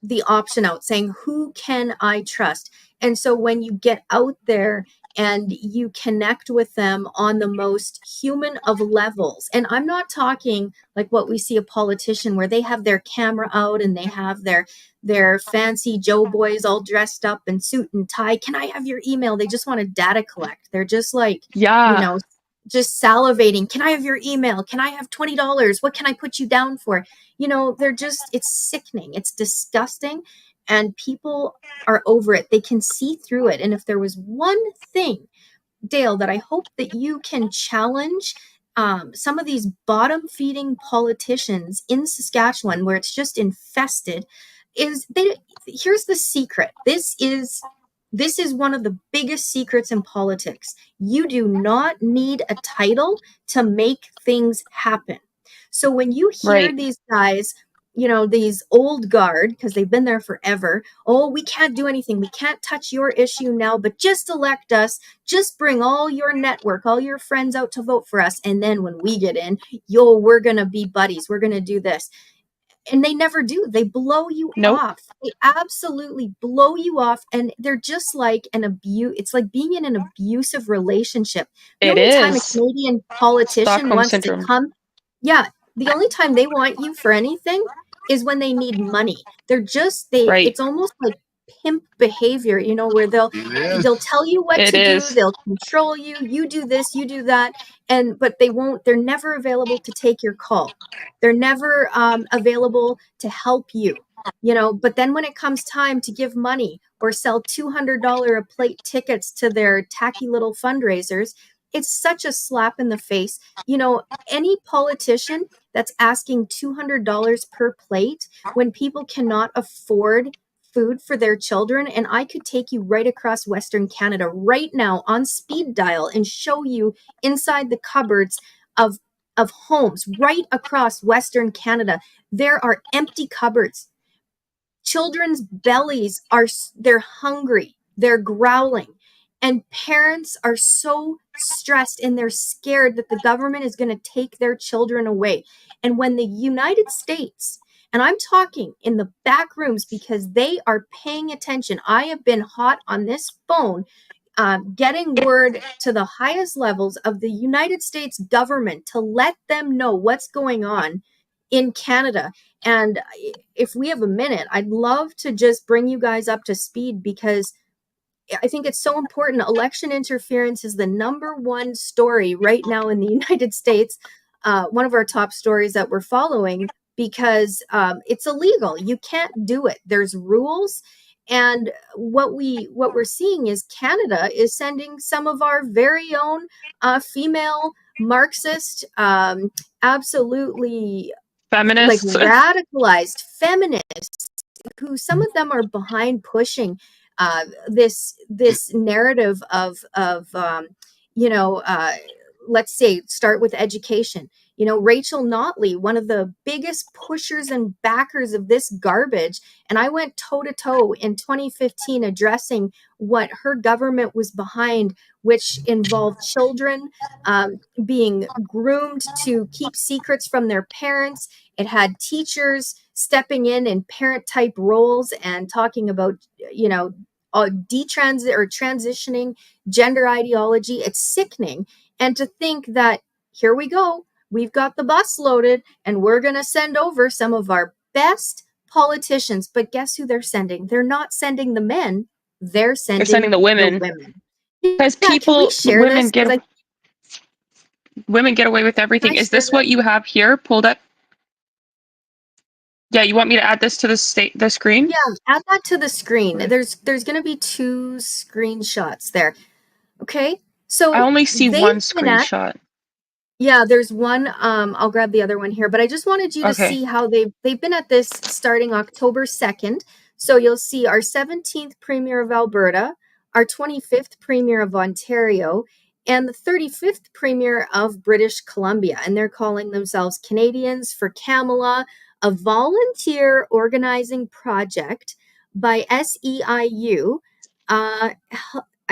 the option out, saying, who can I trust? And so when you get out there and you connect with them on the most human of levels, and I'm not talking like what we see a politician where they have their camera out and they have their fancy Joe boys all dressed up in suit and tie. Can I have your email? They just want to data collect. They're just like, you Yeah. know, just salivating. Can I have your email? Can I have $20? What can I put you down for? You know, they're just, it's sickening. It's disgusting. And people are over it. They can see through it. And if there was one thing, Dale, that I hope that you can challenge some of these bottom feeding politicians in Saskatchewan, where it's just infested, is here's the secret. This is one of the biggest secrets in politics. You do not need a title to make things happen. So when you hear Right. these guys, you know, these old guard, because they've been there forever, oh, we can't do anything. We can't touch your issue now, but just elect us. Just bring all your network, all your friends out to vote for us. And then when we get in, we're going to be buddies. We're going to do this. And they never do. They blow you Nope. off. They absolutely blow you off. And they're just like an abuse. It's like being in an abusive relationship. The It only time a is. Canadian politician Stockholm wants to syndrome. come, yeah, the only time they want you for anything is when they need money. Right. It's almost like pimp behavior, you know, where they'll It is. tell you what It to do, is. they'll control you, you do this, you do that, but they're never available to take your call. They're never available to help you, you know. But then when it comes time to give money or sell $200 a plate tickets to their tacky little fundraisers, it's such a slap in the face. You know, any politician that's asking $200 per plate when people cannot afford food for their children. And I could take you right across Western Canada right now on speed dial and show you inside the cupboards of homes right across Western Canada. There are empty cupboards. Children's bellies they're hungry, they're growling, and parents are so stressed and they're scared that the government is going to take their children away. And when the United States, and I'm talking in the back rooms because they are paying attention. I have been hot on this phone getting word to the highest levels of the United States government to let them know what's going on in Canada. And if we have a minute, I'd love to just bring you guys up to speed because I think it's so important. Election interference is the number one story right now in the United States. One of our top stories that we're following because it's illegal. You can't do it. There's rules. And what we're seeing is Canada is sending some of our very own female Marxist, absolutely like Feminists. radicalized feminists, who some of them are behind pushing this narrative of you know, let's say start with education. You know, Rachel Notley, one of the biggest pushers and backers of this garbage, and I went toe to toe in 2015 addressing what her government was behind, which involved children being groomed to keep secrets from their parents. It had teachers stepping in parent type roles and talking about, you know, detransit or transitioning gender ideology. It's sickening. And to think that here we go, we've got the bus loaded and we're going to send over some of our best politicians. But guess who they're sending? They're not sending the men, they're They're sending sending the the women. women. Because Yeah, can we people, share this? women get away with Can everything. I Is share this what this? you have here pulled up? Yeah, you want me to add this to the screen? Yeah, add that to the screen. Okay. There's going to be 2 screenshots there. Okay? I So only see they've one been at screenshot. Yeah, there's one. I'll grab the other one here, but I just wanted you to Okay. see how they've been at this starting October 2nd. So you'll see our 17th Premier of Alberta, our 25th Premier of Ontario, and the 35th Premier of British Columbia. And they're calling themselves Canadians for Kamala, a volunteer organizing project by SEIU. I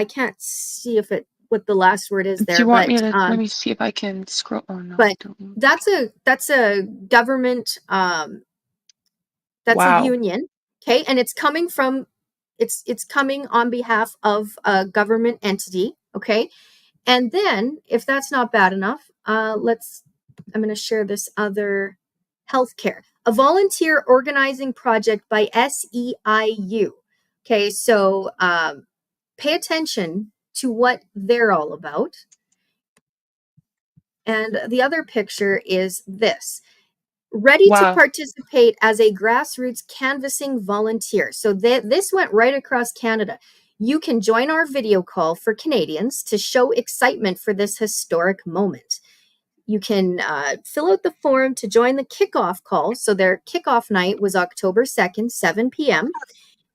can't see what the last word is Do there, you want me but to, let me see if I can scroll. Oh, no, I but don't. that's a government that's a Wow. union, okay, and it's coming on behalf of a government entity, okay. And then if that's not bad enough, I'm going to share this other healthcare, a volunteer organizing project by SEIU. Okay, so pay attention to what they're all about. And the other picture is this: ready to participate as a grassroots canvassing volunteer. So this went right across Canada. You can join our video call for Canadians to show excitement for this historic moment. You can fill out the form to join the kickoff call. So their kickoff night was October 2nd, 7 p.m.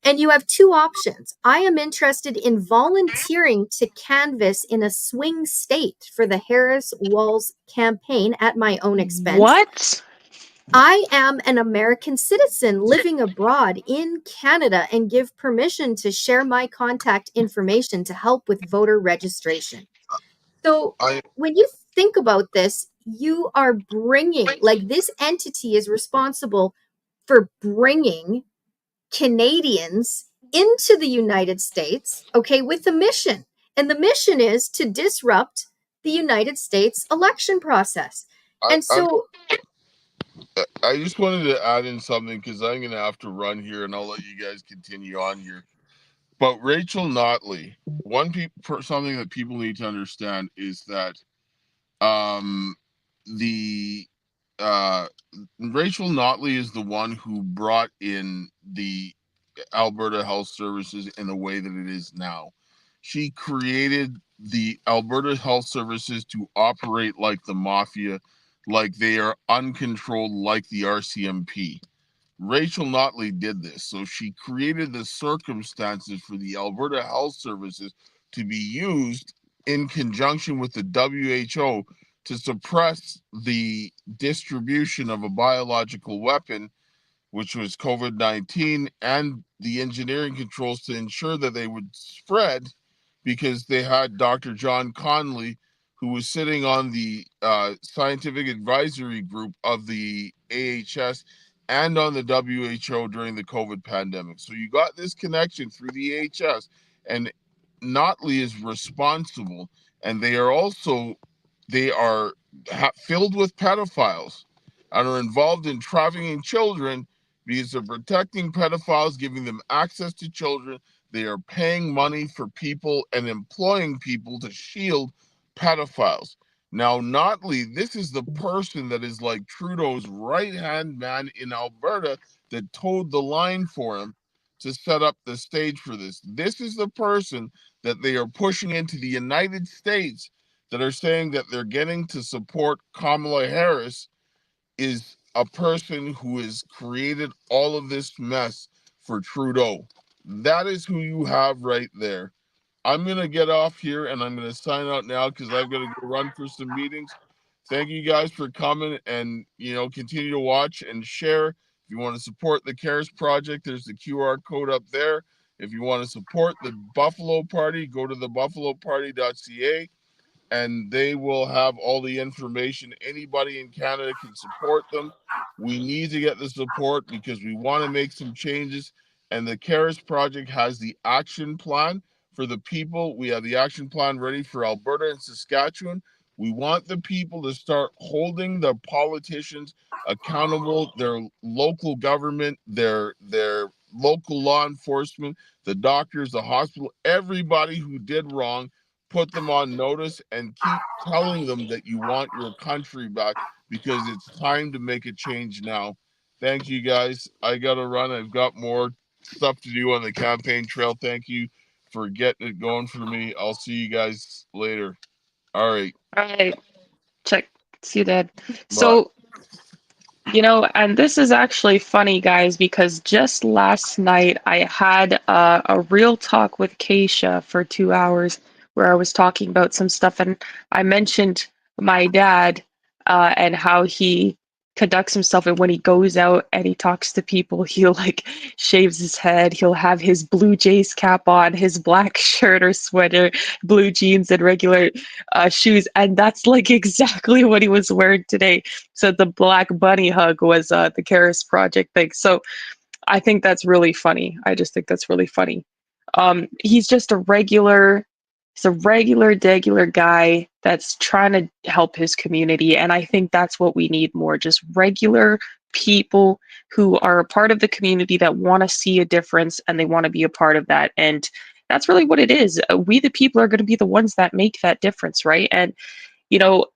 And you have 2 options. I am interested in volunteering to canvass in a swing state for the Harris Walls campaign at my own expense. What? I am an American citizen living abroad in Canada and give permission to share my contact information to help with voter registration. So when you think about this, you are bringing, like, this entity is responsible for bringing Canadians into the United States, okay, with a mission. And the mission is to disrupt the United States election process. And so I just wanted to add in something because I'm going to have to run here, and I'll let you guys continue on here. But Rachel Notley, something that people need to understand is that the Rachel Notley is the one who brought in the Alberta Health Services in the way that it is now. She created the Alberta Health Services to operate like the mafia, like they are uncontrolled, like the RCMP. Rachel Notley did this. So she created the circumstances for the Alberta Health Services to be used in conjunction with the WHO to suppress the distribution of a biological weapon, which was COVID-19, and the engineering controls to ensure that they would spread, because they had Dr. John Conley, who was sitting on the scientific advisory group of the AHS and on the WHO during the COVID pandemic. So you got this connection through the AHS, and Notley is responsible, and they are filled with pedophiles and are involved in trafficking children because they're protecting pedophiles, giving them access to children. They are paying money for people and employing people to shield pedophiles. Now, Notley, this is the person that is like Trudeau's right-hand man in Alberta that towed the line for him to set up the stage for this. This is the person that they are pushing into the United States, that are saying that they're getting to support Kamala Harris, is a person who has created all of this mess for Trudeau. That is who you have right there. I'm going to get off here and I'm going to sign out now because I've got to go run for some meetings. Thank you guys for coming, and continue to watch and share. If you want to support the Karis project, there's the QR code up there. If you want to support the Buffalo Party, go to thebuffaloparty.ca, and they will have all the information. Anybody in Canada can support them. We need to get the support because we want to make some changes. And the Karis Project has the action plan for the people. We have the action plan ready for Alberta and Saskatchewan. We want the people to start holding the politicians accountable, their local government, their local law enforcement, the doctors, the hospital, everybody who did wrong. Put them on notice and keep telling them that you want your country back, because it's time to make a change now. Thank you, guys. I got to run. I've got more stuff to do on the campaign trail. Thank you for getting it going for me. I'll see you guys later. All right. All right. Check. See you, Dad. Bye. So, and this is actually funny, guys, because just last night I had a real talk with Keisha for 2 hours where I was talking about some stuff, and I mentioned my dad and how he conducts himself, and when he goes out and he talks to people, he'll like shaves his head, he'll have his Blue Jays cap on, his black shirt or sweater, blue jeans, and regular shoes, and that's like exactly what he was wearing today. So the Black Bunny hug was the Karis project thing. So I think that's really funny. I just think that's really funny. He's just he's a regular guy that's trying to help his community. And I think that's what we need more, just regular people who are a part of the community that want to see a difference and they want to be a part of that. And that's really what it is. We, the people, are going to be the ones that make that difference, right? And, you know,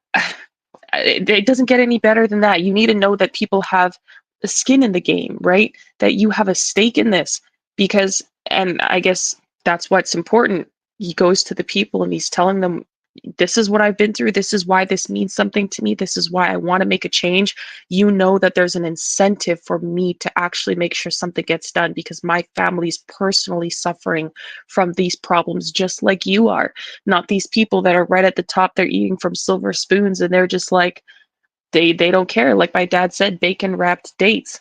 it doesn't get any better than that. You need to know that people have a skin in the game, right? That you have a stake in this because, and I guess that's what's important. He goes to the people and he's telling them, this is what I've been through. This is why this means something to me. This is why I want to make a change. You know that there's an incentive for me to actually make sure something gets done because my family's personally suffering from these problems just like you are. Not these people that are right at the top, they're eating from silver spoons and they're just like, they don't care. Like my dad said, bacon wrapped dates.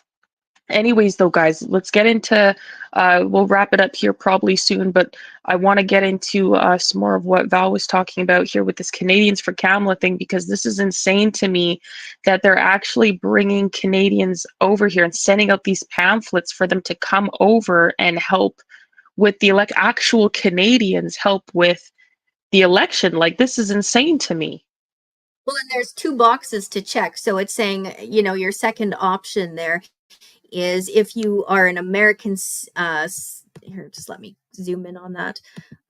Anyways, though, guys, let's get into, we'll wrap it up here probably soon, but I want to get into some more of what Val was talking about here with this Canadians for Kamala thing, because this is insane to me that they're actually bringing Canadians over here and sending out these pamphlets for them to come over and help with the actual Canadians help with the election. Like, this is insane to me. Well, and there's 2 boxes to check. So it's saying, your second option there is if you are an American, here, just let me zoom in on that.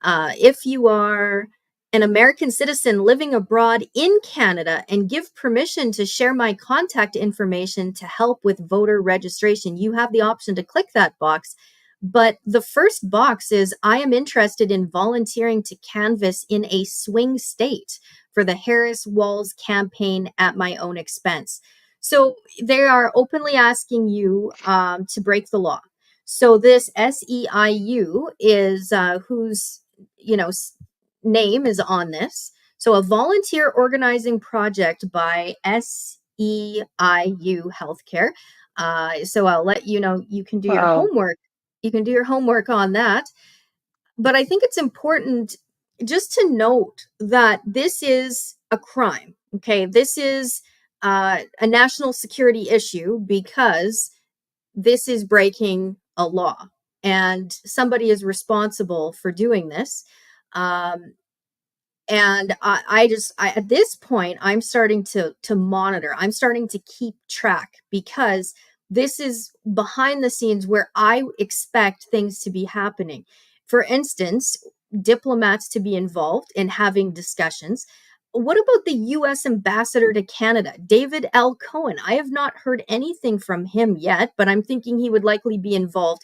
If you are an American citizen living abroad in Canada and give permission to share my contact information to help with voter registration, you have the option to click that box. But the first box is, I am interested in volunteering to canvass in a swing state for the Harris-Walz campaign at my own expense. So they are openly asking you to break the law. So this SEIU is whose name is on this. So a volunteer organizing project by SEIU Healthcare. So I'll let you know, you can do your homework. You can do your homework on that. But I think it's important just to note that this is a crime. Okay, this is a national security issue because this is breaking a law and somebody is responsible for doing this. And I at this point, I'm starting to monitor. I'm starting to keep track because this is behind the scenes where I expect things to be happening. For instance, diplomats to be involved in having discussions. What about the U.S. ambassador to Canada, David L. Cohen? I have not heard anything from him yet, but I'm thinking he would likely be involved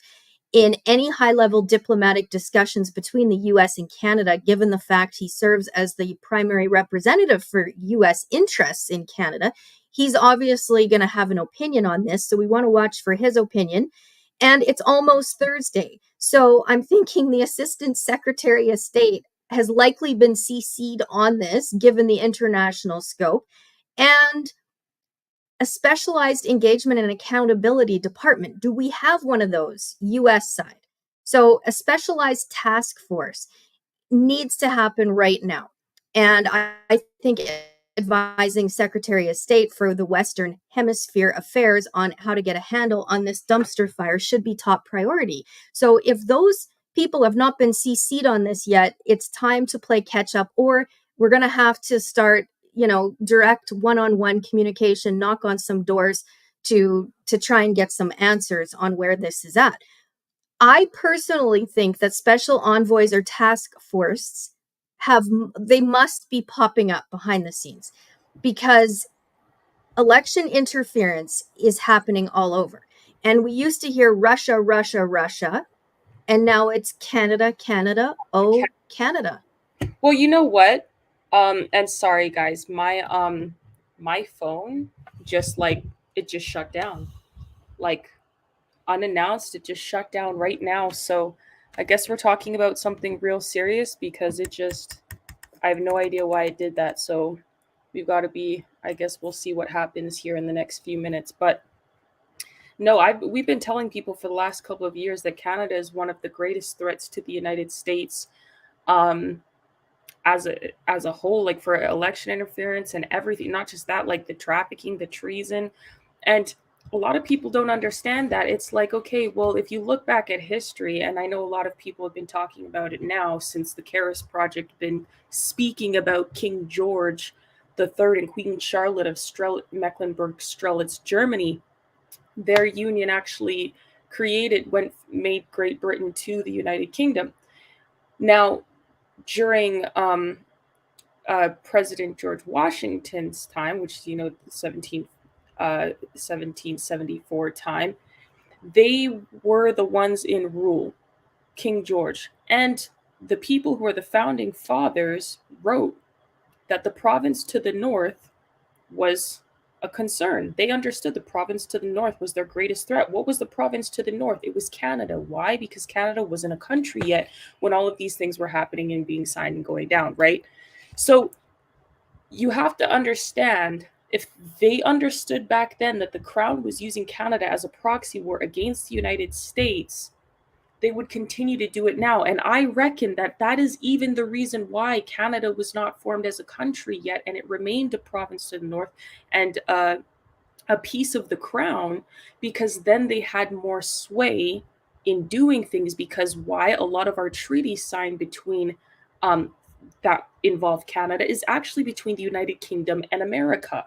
in any high-level diplomatic discussions between the U.S. and Canada, given the fact he serves as the primary representative for U.S. interests in Canada. He's obviously going to have an opinion on this, so we want to watch for his opinion. And it's almost Thursday, so I'm thinking the Assistant Secretary of State has likely been CC'd on this, given the international scope. And a specialized engagement and accountability department. Do we have one of those? US side. So a specialized task force needs to happen right now. And I think advising Secretary of State for the Western Hemisphere affairs on how to get a handle on this dumpster fire should be top priority. So if those people have not been CC'd on this yet, it's time to play catch up, or we're going to have to start direct one-on-one communication, knock on some doors to try and get some answers on where this is at. I personally think that special envoys or task forces they must be popping up behind the scenes, because election interference is happening all over. And we used to hear Russia, Russia, Russia, and now it's Canada, Canada, oh, Canada. Well, you know what? And sorry guys, my phone just it just shut down. Like unannounced, it just shut down right now. So I guess we're talking about something real serious because I have no idea why it did that. So we've got to be, I guess we'll see what happens here in the next few minutes. But no, we've been telling people for the last couple of years that Canada is one of the greatest threats to the United States. As a whole, like for election interference and everything, not just that, like the trafficking, the treason. And a lot of people don't understand that. It's like, okay, well, if you look back at history, and I know a lot of people have been talking about it now since the Karis project been speaking about King George the Third and Queen Charlotte of Mecklenburg-Strelitz, Germany. Their union actually made Great Britain to the United Kingdom. Now, during President George Washington's time, which is, 1774 time, they were the ones in rule, King George. And the people who are the founding fathers wrote that the province to the north was a concern. They understood the province to the north was their greatest threat. What was the province to the north? It was Canada. Why? Because Canada wasn't a country yet when all of these things were happening and being signed and going down, right? So you have to understand, if they understood back then that the Crown was using Canada as a proxy war against the United States, they would continue to do it now. And I reckon that is even the reason why Canada was not formed as a country yet, and it remained a province to the north and a piece of the Crown, because then they had more sway in doing things. Because why? A lot of our treaties signed between that involve Canada is actually between the United Kingdom and America.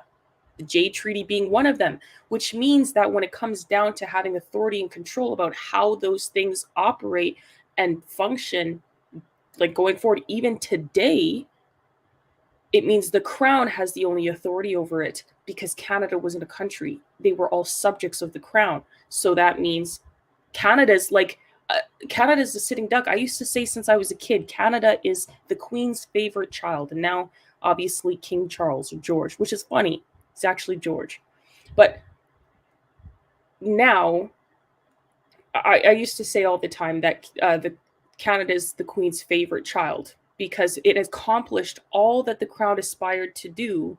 The Jay Treaty being one of them, which means that when it comes down to having authority and control about how those things operate and function, like going forward, even today, it means the Crown has the only authority over it because Canada wasn't a country. They were all subjects of the Crown. So that means Canada's a sitting duck. I used to say since I was a kid, Canada is the Queen's favorite child. And now, obviously, King Charles or George, which is funny. It's actually George. But now, I used to say all the time that Canada is the Queen's favorite child because it accomplished all that the Crown aspired to do,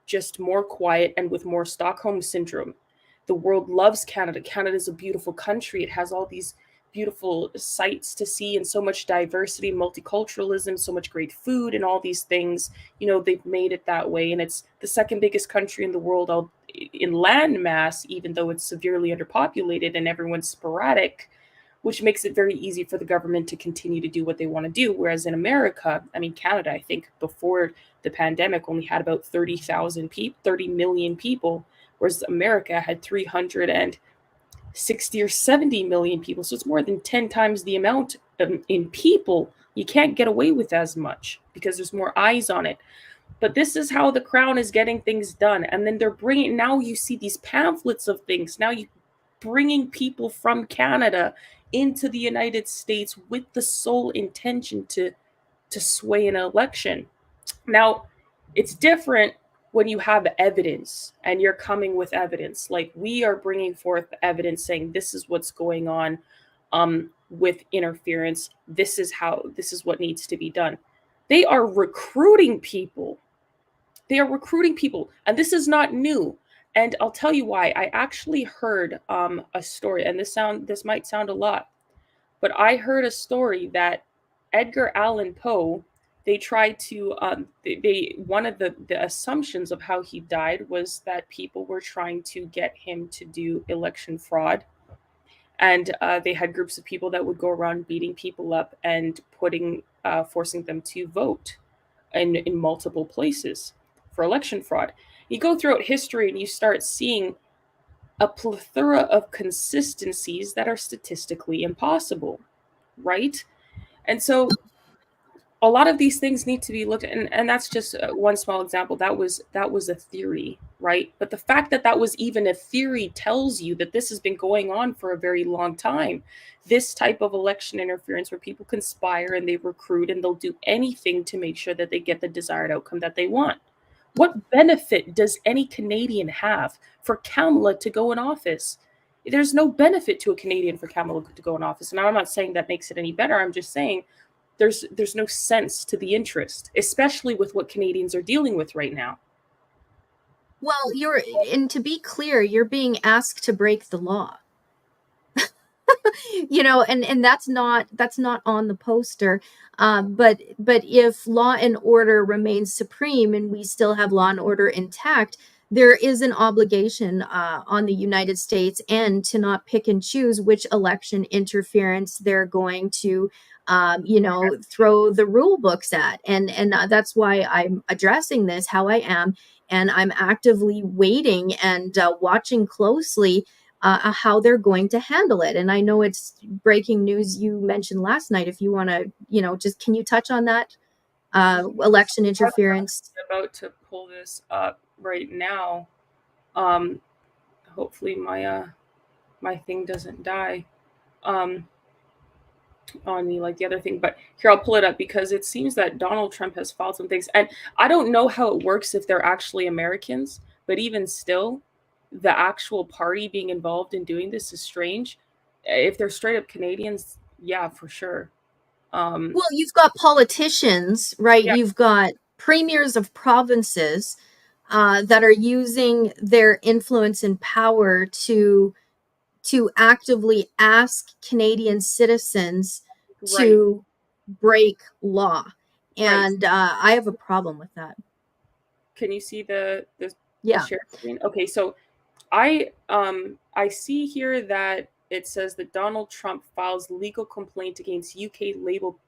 just more quiet and with more Stockholm Syndrome. The world loves Canada. Canada is a beautiful country. It has all these beautiful sights to see and so much diversity, multiculturalism, so much great food and all these things. They've made it that way. And it's the second biggest country in the world in land mass, even though it's severely underpopulated and everyone's sporadic, which makes it very easy for the government to continue to do what they want to do. Whereas in America, Canada, I think before the pandemic only had about 30 million people, whereas America had 360 or 70 million people. So it's more than 10 times the amount in people. You can't get away with as much because there's more eyes on it. But this is how the Crown is getting things done. And then now you see these pamphlets of things. Now you bringing people from Canada into the United States with the sole intention to sway an election. Now, it's different when you have evidence and you're coming with evidence. Like we are bringing forth evidence saying this is what's going on with interference. This is what needs to be done. They are recruiting people. And this is not new. And I'll tell you why. I actually heard a story, and this might sound a lot, but I heard a story that Edgar Allan Poe, they tried to one of the assumptions of how he died was that people were trying to get him to do election fraud. And they had groups of people that would go around beating people up and forcing them to vote in multiple places for election fraud. You go throughout history and you start seeing a plethora of consistencies that are statistically impossible, right? And so a lot of these things need to be looked at, and that's just one small example. That was a theory, right? But the fact that that was even a theory tells you that this has been going on for a very long time. This type of election interference where people conspire and they recruit and they'll do anything to make sure that they get the desired outcome that they want. What benefit does any Canadian have for Kamala to go in office? There's no benefit to a Canadian for Kamala to go in office. And I'm not saying that makes it any better. I'm just saying there's no sense to the interest, especially with what Canadians are dealing with right now. Well, and to be clear, you're being asked to break the law. And that's not on the poster. But if law and order remains supreme and we still have law and order intact, there is an obligation on the United States and to not pick and choose which election interference they're going to throw the rule books at. And that's why I'm addressing this how I am, and I'm actively waiting and watching closely how they're going to handle it. And I know it's breaking news you mentioned last night. If you want to, just can you touch on that election interference? I'm about to pull this up right now. Hopefully my thing doesn't die on me like the other thing. But here, I'll pull it up because it seems that Donald Trump has filed some things. And I don't know how it works if they're actually Americans, but even still, the actual party being involved in doing this is strange. If they're straight up Canadians, yeah, for sure. Well, you've got politicians, right? Yeah. You've got premiers of provinces that are using their influence and power to actively ask Canadian citizens to break law. And I have a problem with that. Can you see the share screen? Okay, so I see here that it says that Donald Trump files legal complaint against UK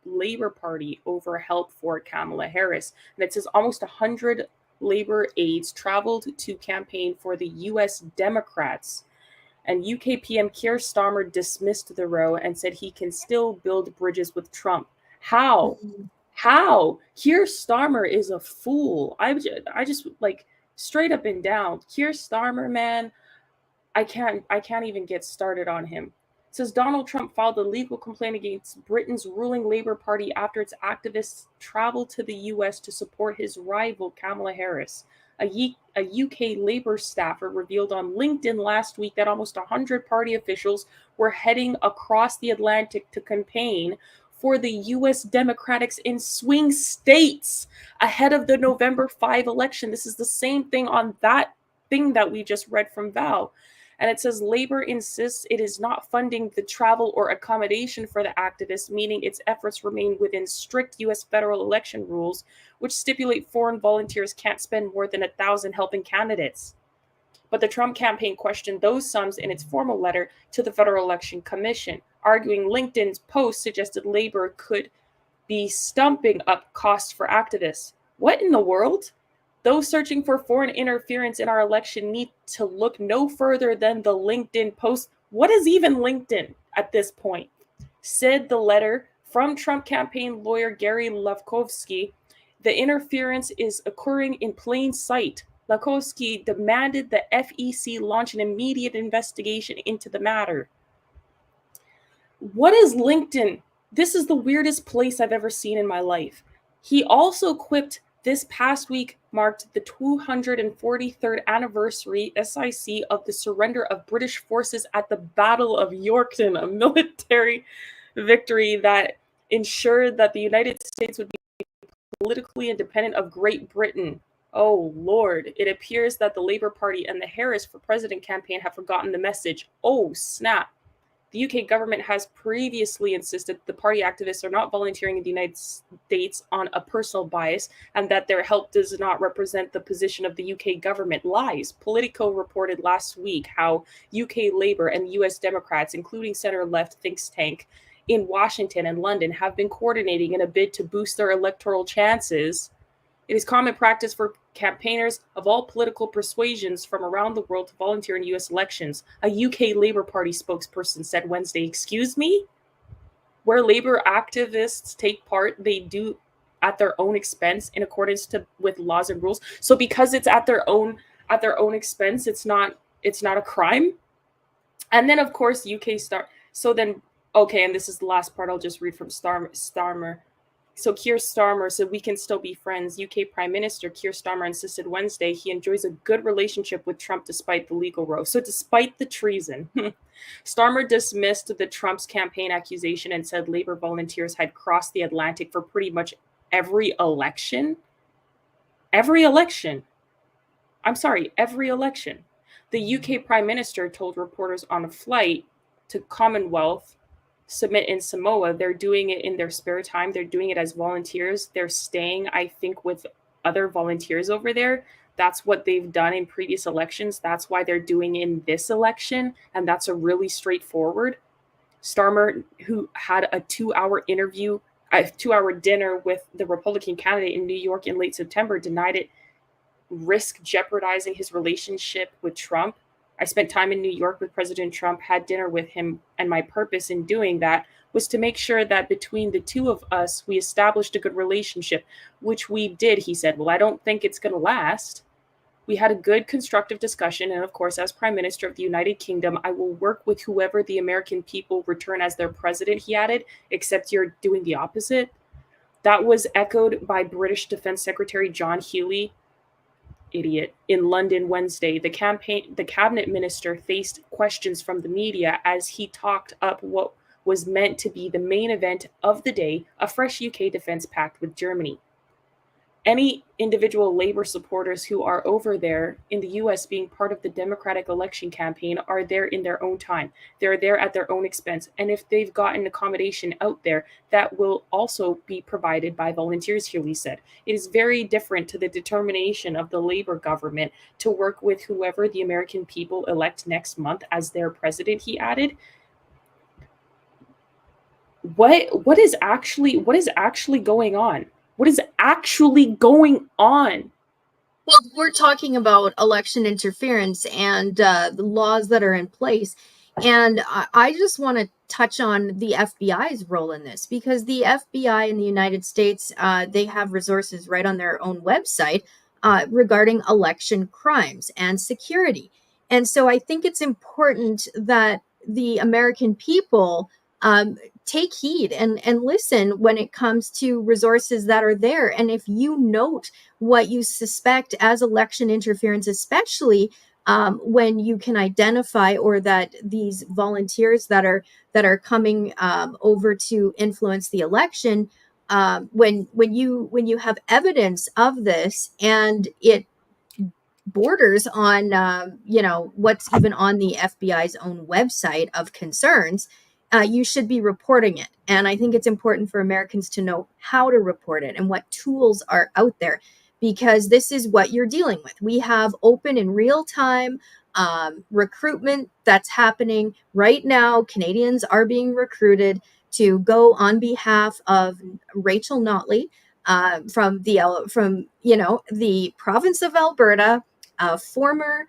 Labour Party over help for Kamala Harris. And it says almost 100 Labour aides traveled to campaign for the US Democrats. And UK PM Keir Starmer dismissed the row and said he can still build bridges with Trump. How? How? Keir Starmer is a fool. I just like straight up and down. Keir Starmer, man, I can't even get started on him. It says Donald Trump filed a legal complaint against Britain's ruling Labour Party after its activists traveled to the US to support his rival Kamala Harris. A UK Labour staffer revealed on LinkedIn last week that almost 100 party officials were heading across the Atlantic to campaign for the US Democrats in swing states ahead of the November 5 election. This is the same thing on that thing that we just read from Val. And it says Labour insists it is not funding the travel or accommodation for the activists, meaning its efforts remain within strict U.S. federal election rules, which stipulate foreign volunteers can't spend more than $1,000 helping candidates. But the Trump campaign questioned those sums in its formal letter to the Federal Election Commission, arguing LinkedIn's post suggested Labour could be stumping up costs for activists. What in the world? Those searching for foreign interference in our election need to look no further than the LinkedIn post. What is even LinkedIn at this point? Said the letter from Trump campaign lawyer Gary Lefkowski. The interference is occurring in plain sight. Lefkowski demanded the FEC launch an immediate investigation into the matter. What is LinkedIn? This is the weirdest place I've ever seen in my life. He also quipped this past week marked the 243rd anniversary SIC of the surrender of British forces at the Battle of Yorktown, a military victory that ensured that the United States would be politically independent of Great Britain. Oh, Lord. It appears that the Labour Party and the Harris for President campaign have forgotten the message. Oh, snap. The UK government has previously insisted the party activists are not volunteering in the United States on a personal bias and that their help does not represent the position of the UK government. Lies. Politico reported last week how UK Labour and US Democrats, including center-left think tank in Washington and London, have been coordinating in a bid to boost their electoral chances. It is common practice for campaigners of all political persuasions from around the world to volunteer in U.S. elections, a UK Labour Party spokesperson said Wednesday. Excuse me? Where Labour activists take part, they do at their own expense in accordance with laws and rules. So because it's at their own expense, it's not a crime. And then of course UK so then okay, and this is the last part I'll just read from Starmer. So Keir Starmer said, we can still be friends. UK Prime Minister Keir Starmer insisted Wednesday he enjoys a good relationship with Trump despite the legal row. So despite the treason, Starmer dismissed the Trump's campaign accusation and said Labour volunteers had crossed the Atlantic for pretty much every election. Every election. The UK Prime Minister told reporters on a flight to Commonwealth Summit in Samoa, they're doing it in their spare time. They're doing it as volunteers. They're staying, I think, with other volunteers over there. That's what they've done in previous elections. That's why they're doing in this election. And that's a really straightforward. Starmer, who had a 2-hour dinner with the Republican candidate in New York in late September, denied it risk jeopardizing his relationship with Trump. I spent time in New York with President Trump, had dinner with him, and my purpose in doing that was to make sure that between the two of us, we established a good relationship, which we did, he said. Well, I don't think it's going to last. We had a good, constructive discussion, and of course, as Prime Minister of the United Kingdom, I will work with whoever the American people return as their president, he added, except you're doing the opposite. That was echoed by British Defense Secretary John Healey, idiot, in London Wednesday. The cabinet minister faced questions from the media as he talked up what was meant to be the main event of the day, a fresh UK defense pact with Germany. Any individual Labour supporters who are over there in the US being part of the Democratic election campaign are there in their own time. They're there at their own expense. And if they've gotten accommodation out there, that will also be provided by volunteers, Healy said. It is very different to the determination of the Labour government to work with whoever the American people elect next month as their president, he added. What is actually going on? What is actually going on? Well, we're talking about election interference and the laws that are in place. And I just want to touch on the FBI's role in this, because the FBI in the United States, they have resources right on their own website regarding election crimes and security. And so I think it's important that the American people take heed and listen when it comes to resources that are there. And if you note what you suspect as election interference, especially when you can identify, or that these volunteers that are coming over to influence the election, when you have evidence of this and it borders on what's even on the FBI's own website of concerns, you should be reporting it. And I think it's important for Americans to know how to report it and what tools are out there, because this is what you're dealing with. We have open and real time recruitment that's happening right now. Canadians are being recruited to go on behalf of Rachel Notley from the province of Alberta, former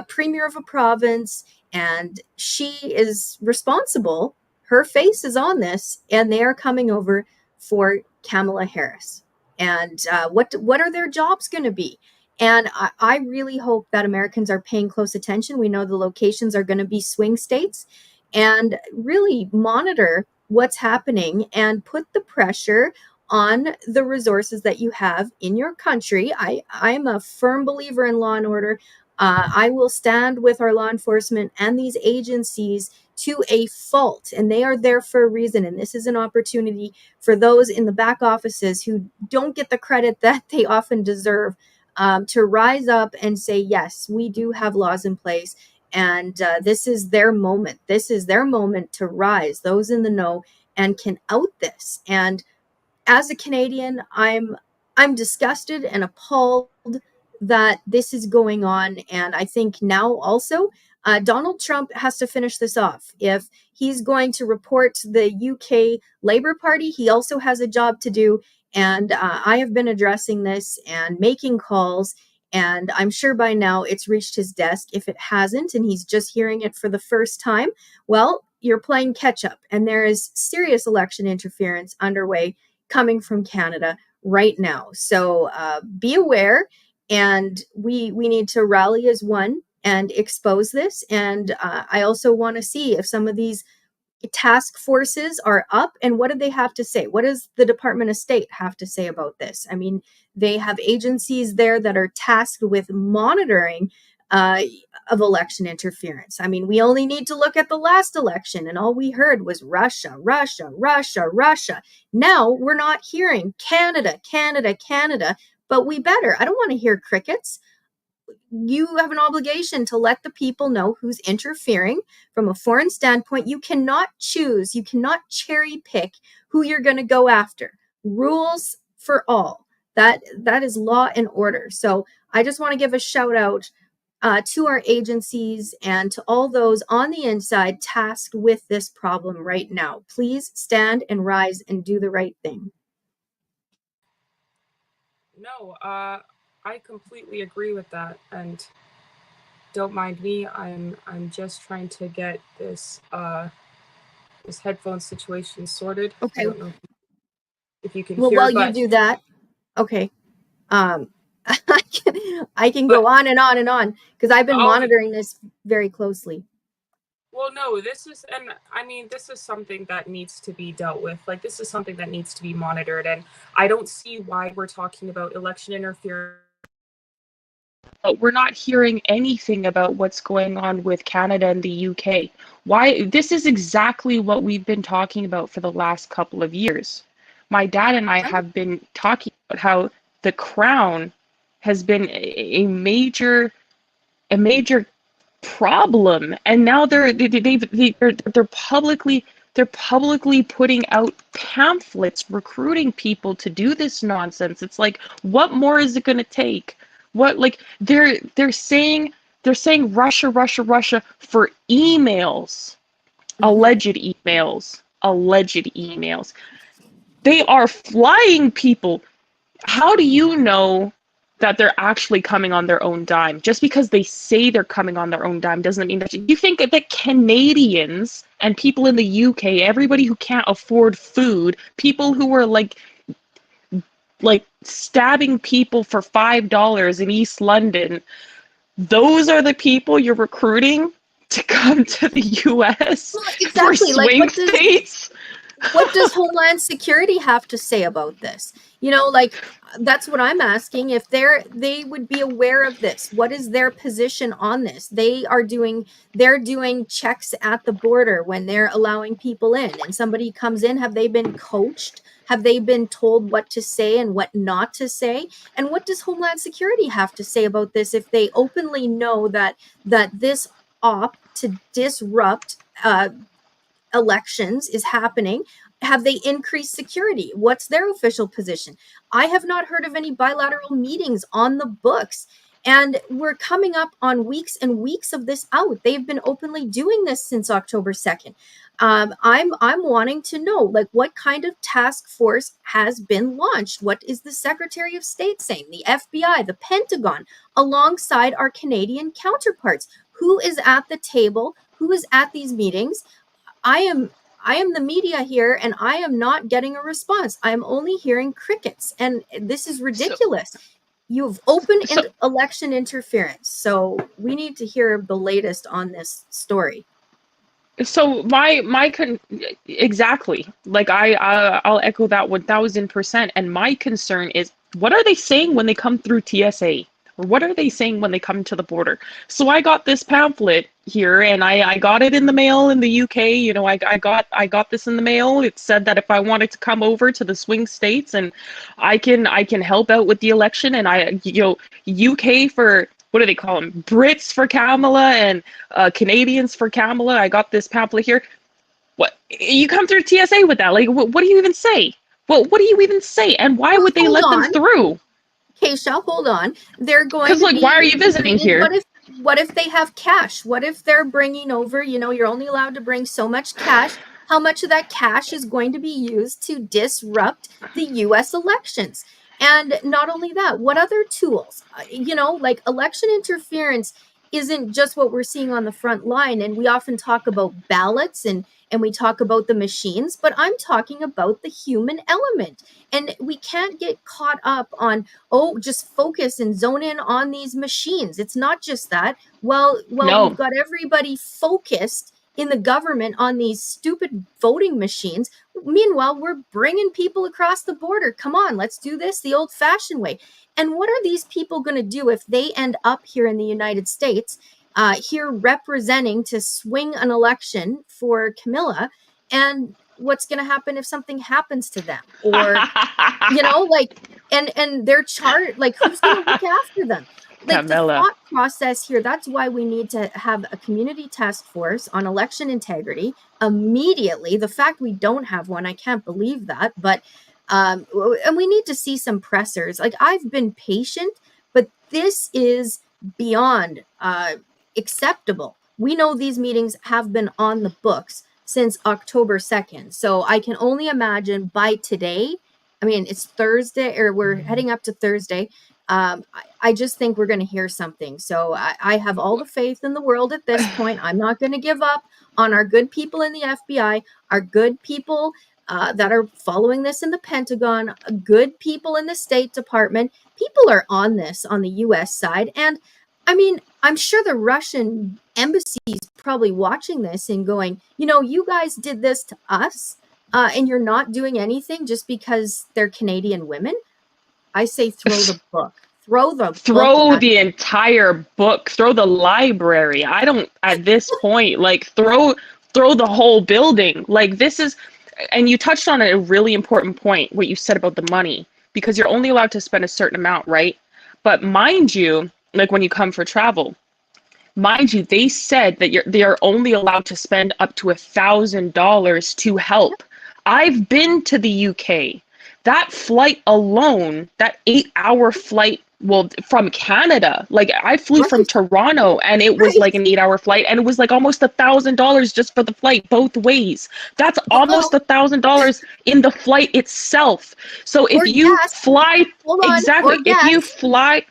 premier of a province, and she is responsible. Her face is on this, and they are coming over for Kamala Harris. And what are their jobs going to be? And I really hope that Americans are paying close attention. We know the locations are going to be swing states, and really monitor what's happening and put the pressure on the resources that you have in your country. I'm a firm believer in law and order. I will stand with our law enforcement and these agencies to a fault, and they are there for a reason. And this is an opportunity for those in the back offices who don't get the credit that they often deserve to rise up and say, yes, we do have laws in place. And this is their moment. This is their moment to rise, those in the know, and can out this. And as a Canadian, I'm disgusted and appalled that this is going on. And I think now also Donald Trump has to finish this off. If he's going to report the UK Labour Party, he also has a job to do. And I have been addressing this and making calls, and I'm sure by now it's reached his desk. If it hasn't, and he's just hearing it for the first time, well, you're playing catch up, and there is serious election interference underway coming from Canada right now. So be aware, and we need to rally as one and expose this. And I also want to see if some of these task forces are up, and what do they have to say? What does the Department of State have to say about this? I mean, they have agencies there that are tasked with monitoring of election interference. I mean, we only need to look at the last election, and all we heard was Russia, Russia, Russia, Russia. Now we're not hearing Canada, Canada, Canada, but we better. I don't want to hear crickets. You have an obligation to let the people know who's interfering from a foreign standpoint. You cannot choose, you cannot cherry pick who you're going to go after. Rules for all. That is law and order. So I just want to give a shout out to our agencies and to all those on the inside tasked with this problem right now. Please stand and rise and do the right thing. No, I completely agree with that, and don't mind me. I'm just trying to get this this headphone situation sorted. Okay. I don't know if you can well, hear. while But you do that, okay. I can go on and on and on because I've been monitoring this very closely. Well, no, this is, and I mean, this is something that needs to be dealt with. Like, this is something that needs to be monitored, and I don't see why we're talking about election interference. But we're not hearing anything about what's going on with Canada and the UK. Why? This is exactly what we've been talking about for the last couple of years. My dad and I have been talking about how the Crown has been a major problem, and now they're publicly putting out pamphlets recruiting people to do this nonsense. It's like, what more is it going to take? What, like, they're saying Russia, Russia, Russia for emails, alleged emails. They are flying people. How do you know that they're actually coming on their own dime? Just because they say they're coming on their own dime doesn't mean that. You think that Canadians and people in the UK, everybody who can't afford food, people who are like stabbing people for $5 in East London, those are the people you're recruiting to come to the US for swing states? What does Homeland Security have to say about this? You know, like, that's what I'm asking. If they would be aware of this, what is their position on this? They're doing checks at the border when they're allowing people in, and somebody comes in. Have they been coached? Have they been told what to say and what not to say? And what does Homeland Security have to say about this if they openly know that this op to disrupt elections is happening? Have they increased security? What's their official position? I have not heard of any bilateral meetings on the books, and we're coming up on weeks and weeks of this out. They've been openly doing this since October 2nd. I'm wanting to know, like, what kind of task force has been launched? What is the Secretary of State saying? The FBI, the Pentagon, alongside our Canadian counterparts? Who is at the table? Who is at these meetings? I am the media here, and I am not getting a response. I am only hearing crickets, and this is ridiculous. You've open election interference, so we need to hear the latest on this story. So exactly, like, I'll echo that 1000%. And my concern is, what are they saying when they come through TSA? Or what are they saying when they come to the border? So I got this pamphlet here, and I got it in the mail in the UK. You know, I got this in the mail. It said that if I wanted to come over to the swing states, and I can help out with the election, and UK for, what do they call them? Brits for Kamala, and Canadians for Kamala. I got this pamphlet here. What, you come through TSA with that? Like, what do you even say? Well, what do you even say? And why would they let them through? Keisha, hold on. They're going to why are you visiting here? What if they have cash? What if they're bringing over, you're only allowed to bring so much cash. How much of that cash is going to be used to disrupt the U.S. elections? And not only that, what other tools? Like, election interference isn't just what we're seeing on the front line. And we often talk about ballots and we talk about the machines, but I'm talking about the human element. And we can't get caught up on, just focus and zone in on these machines. It's not just that. Well, No. we've got everybody focused in the government on these stupid voting machines. Meanwhile, we're bringing people across the border. Come on, let's do this the old-fashioned way. And what are these people going to do if they end up here in the United States, here representing to swing an election for Camilla? And what's going to happen if something happens to them? Or, and they're charged, who's going to look after them? The thought process here, that's why we need to have a community task force on election integrity immediately. The fact we don't have one, I can't believe that. But and we need to see some pressers. I've been patient, but this is beyond acceptable. We know these meetings have been on the books since October 2nd. So I can only imagine by today, it's Thursday, or we're heading up to Thursday. I just think we're going to hear something. So I have all the faith in the world at this point. I'm not going to give up on our good people in the FBI, our good people that are following this in the Pentagon, good people in the State Department. People are on this on the U.S. side. And I'm sure the Russian embassy is probably watching this and going, you guys did this to us and you're not doing anything just because they're Canadian women. I say throw the book. Throw the entire book. Throw the library. I don't, at this point, throw the whole building. This is, and you touched on a really important point, what you said about the money, because you're only allowed to spend a certain amount, right? But mind you, when you come for travel, mind you, they said that they are only allowed to spend up to $1,000 to help. I've been to the UK. That flight alone, that 8-hour flight, from Canada, I flew from Toronto, and it was an 8-hour flight, and it was almost $1,000 just for the flight both ways. That's almost $1,000 in the flight itself. So if you fly, if you fly.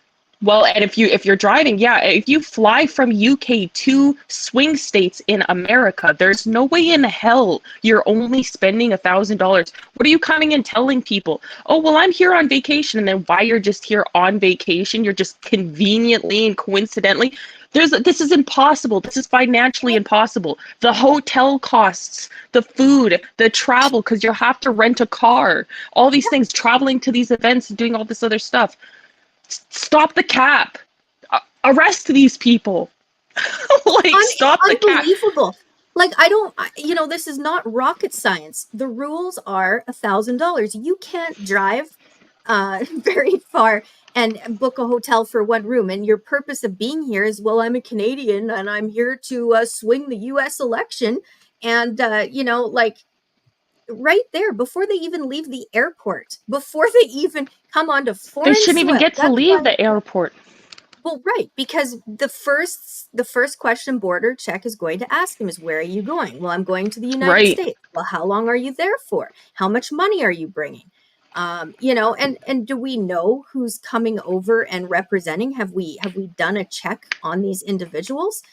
Well, and if you're driving, if you fly from UK to swing states in America, there's no way in hell you're only spending $1,000. What are you coming and telling people? Oh, well, I'm here on vacation. And then why you're just here on vacation? You're just conveniently and coincidentally. This is impossible. This is financially impossible. The hotel costs, the food, the travel, because you have to rent a car, all these things, traveling to these events and doing all this other stuff. Stop the cap. Arrest these people. Stop the cap. Unbelievable. This is not rocket science. The rules are $1,000. You can't drive very far and book a hotel for one room. And your purpose of being here is, well, I'm a Canadian and I'm here to swing the U.S. election. And, right there, before they even leave the airport, before they even come onto foreign soil. They shouldn't even get to leave the airport. Well, right, because the first question border check is going to ask him is, where are you going? Well, I'm going to the United States. Well, how long are you there for? How much money are you bringing? And do we know who's coming over and representing? Have we done a check on these individuals?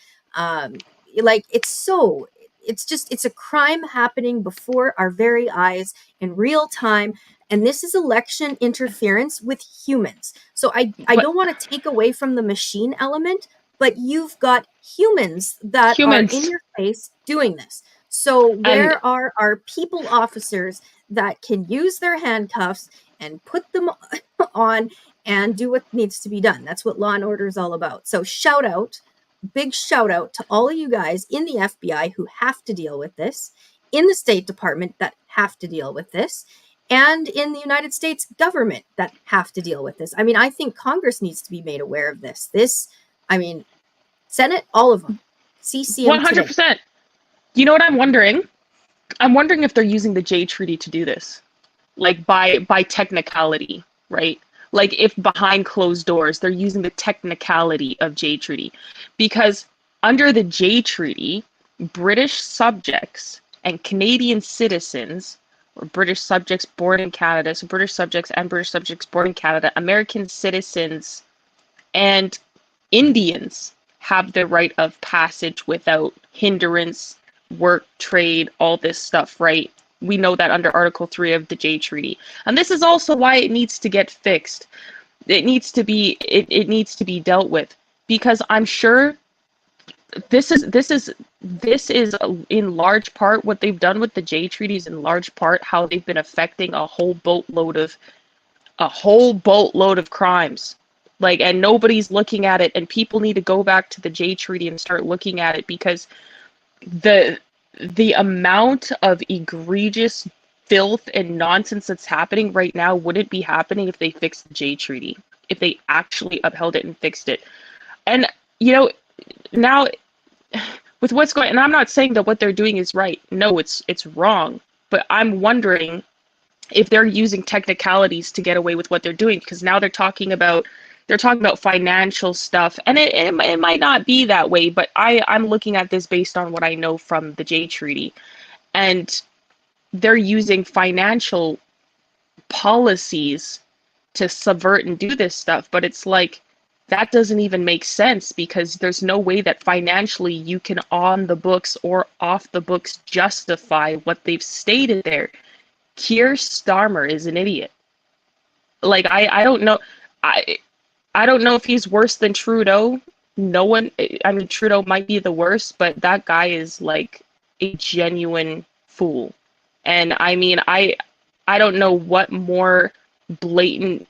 It's a crime happening before our very eyes in real time. And this is election interference with humans. So I don't want to take away from the machine element, but you've got humans that are in your face doing this. So where are our people officers that can use their handcuffs and put them on and do what needs to be done? That's what law and order is all about. So big shout out to all of you guys in the FBI who have to deal with this, in the State Department that have to deal with this, and in the United States government that have to deal with this. I think Congress needs to be made aware of this. Senate, all of them. CCM 100%. Today. You know what I'm wondering? I'm wondering if they're using the J Treaty to do this, by technicality, right? If behind closed doors, they're using the technicality of J Treaty. Because under the J Treaty, British subjects and Canadian citizens, or British subjects born in Canada, so British subjects and British subjects born in Canada, American citizens and Indians have the right of passage without hindrance, work, trade, all this stuff, right? We know that under Article 3 of the Jay Treaty. And this is also why it needs to get fixed. It needs to be dealt with, because I'm sure this is in large part what they've done with the Jay Treaties, in large part how they've been affecting a whole boatload of crimes. Like, and nobody's looking at it, and people need to go back to the Jay Treaty and start looking at it, because the amount of egregious filth and nonsense that's happening right now wouldn't be happening if they fixed the Jay Treaty, if they actually upheld it and fixed it. And, you know, now with what's going, and I'm not saying that what they're doing is right. No, it's wrong. But I'm wondering if they're using technicalities to get away with what they're doing, because now they're talking about financial stuff, and it might not be that way, but I'm looking at this based on what I know from the Jay Treaty, and they're using financial policies to subvert and do this stuff. But it's like, that doesn't even make sense, because there's no way that financially you can on the books or off the books justify what they've stated there. Keir Starmer is an idiot. Like, I don't know. I don't know if he's worse than Trudeau. No one, I mean, Trudeau might be the worst, but that guy is like a genuine fool. And I mean, I don't know what more blatant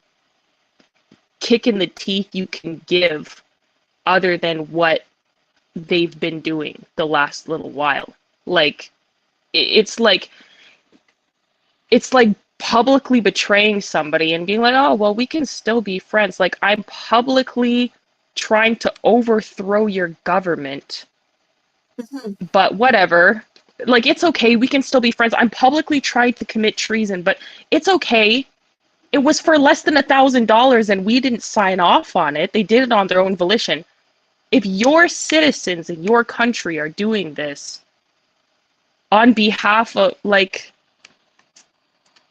kick in the teeth you can give other than what they've been doing the last little while. Like, it's like publicly betraying somebody and being like, oh, well, we can still be friends. Like, I'm publicly trying to overthrow your government, but whatever. Like, it's okay, we can still be friends. I'm publicly trying to commit treason, but it's okay. It was for less than $1,000 and we didn't sign off on it. They did it on their own volition. If your citizens in your country are doing this on behalf of, like,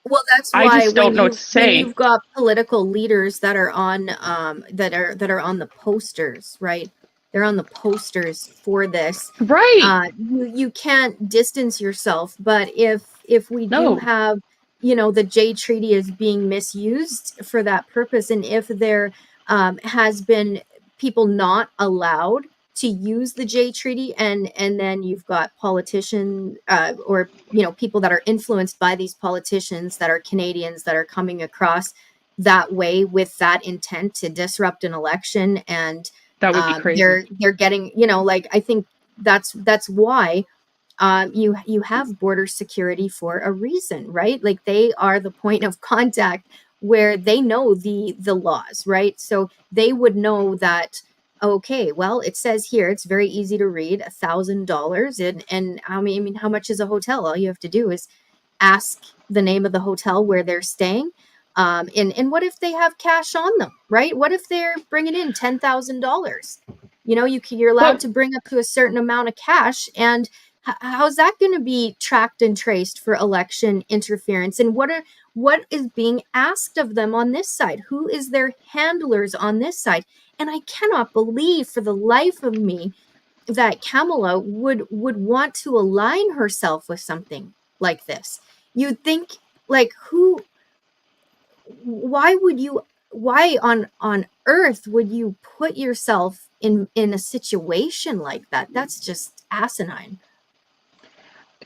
well, that's why I just don't know what to say. when you've got political leaders that are on that are on the posters, right? They're on the posters for this, right? You can't distance yourself. But if we do have, you know, the Jay Treaty is being misused for that purpose, and if there has been people not allowed to use the Jay Treaty, and then you've got politicians or, you know, people that are influenced by these politicians that are Canadians that are coming across that way with that intent to disrupt an election, and that would be crazy. They're getting, you know, like, I think that's why you have border security for a reason, right? Like, they are the point of contact where they know the laws, right? So they would know that, okay, well, it says here, it's very easy to read, $1,000. And I mean, how much is a hotel? All you have to do is ask the name of the hotel where they're staying. And what if they have cash on them, right? What if they're bringing in $10,000? You know, you're allowed to bring up to a certain amount of cash. And how's that going to be tracked and traced for election interference? And what is being asked of them on this side? Who is their handlers on this side? And I cannot believe for the life of me that Kamala would want to align herself with something like this. You'd think, like, why on earth would you put yourself in a situation like that? That's just asinine.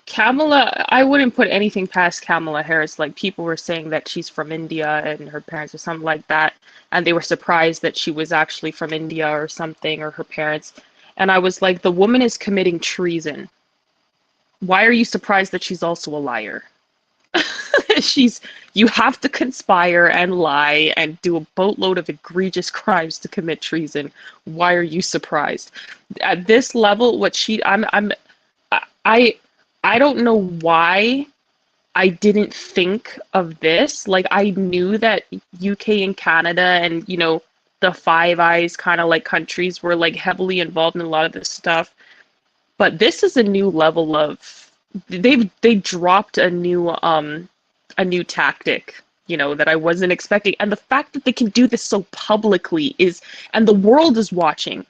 Kamala, I wouldn't put anything past Kamala Harris. Like, people were saying that she's from India and her parents or something like that, and they were surprised that she was actually from India or something, or her parents. And I was like, the woman is committing treason. Why are you surprised that she's also a liar? You have to conspire and lie and do a boatload of egregious crimes to commit treason. Why are you surprised? At this level, I don't know why I didn't think of this. Like, I knew that UK and Canada and, you know, the Five Eyes kind of like countries were like heavily involved in a lot of this stuff. But this is a new level of, they dropped a new tactic, you know, that I wasn't expecting. And the fact that they can do this so publicly and the world is watching.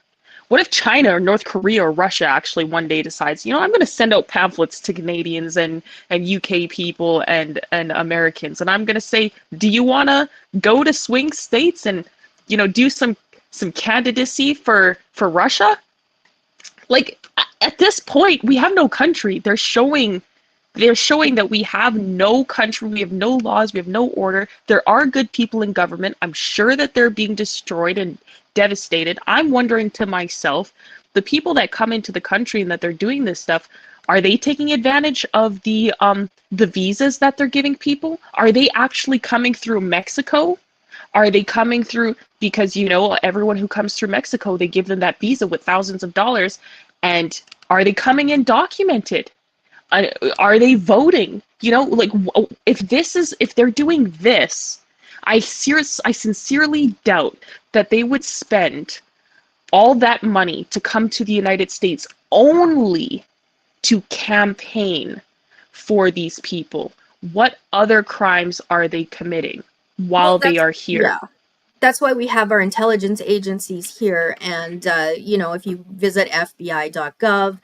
What if China or North Korea or Russia actually one day decides, I'm going to send out pamphlets to Canadians and UK people and Americans, and I'm going to say, do you want to go to swing states and do some candidacy for Russia? Like, at this point, we have no country. They're showing that we have no country, we have no laws, we have no order. There are good people in government. I'm sure that they're being destroyed and devastated. I'm wondering to myself, the people that come into the country and that they're doing this stuff, are they taking advantage of the visas that they're giving people? Are they actually coming through Mexico? Are they coming through because, everyone who comes through Mexico, they give them that visa with thousands of dollars, and are they coming in documented? Are they voting? If they're doing this, I sincerely doubt that they would spend all that money to come to the United States only to campaign for these people. What other crimes are they committing while they are here? Yeah. That's why we have our intelligence agencies here. And, if you visit FBI.gov,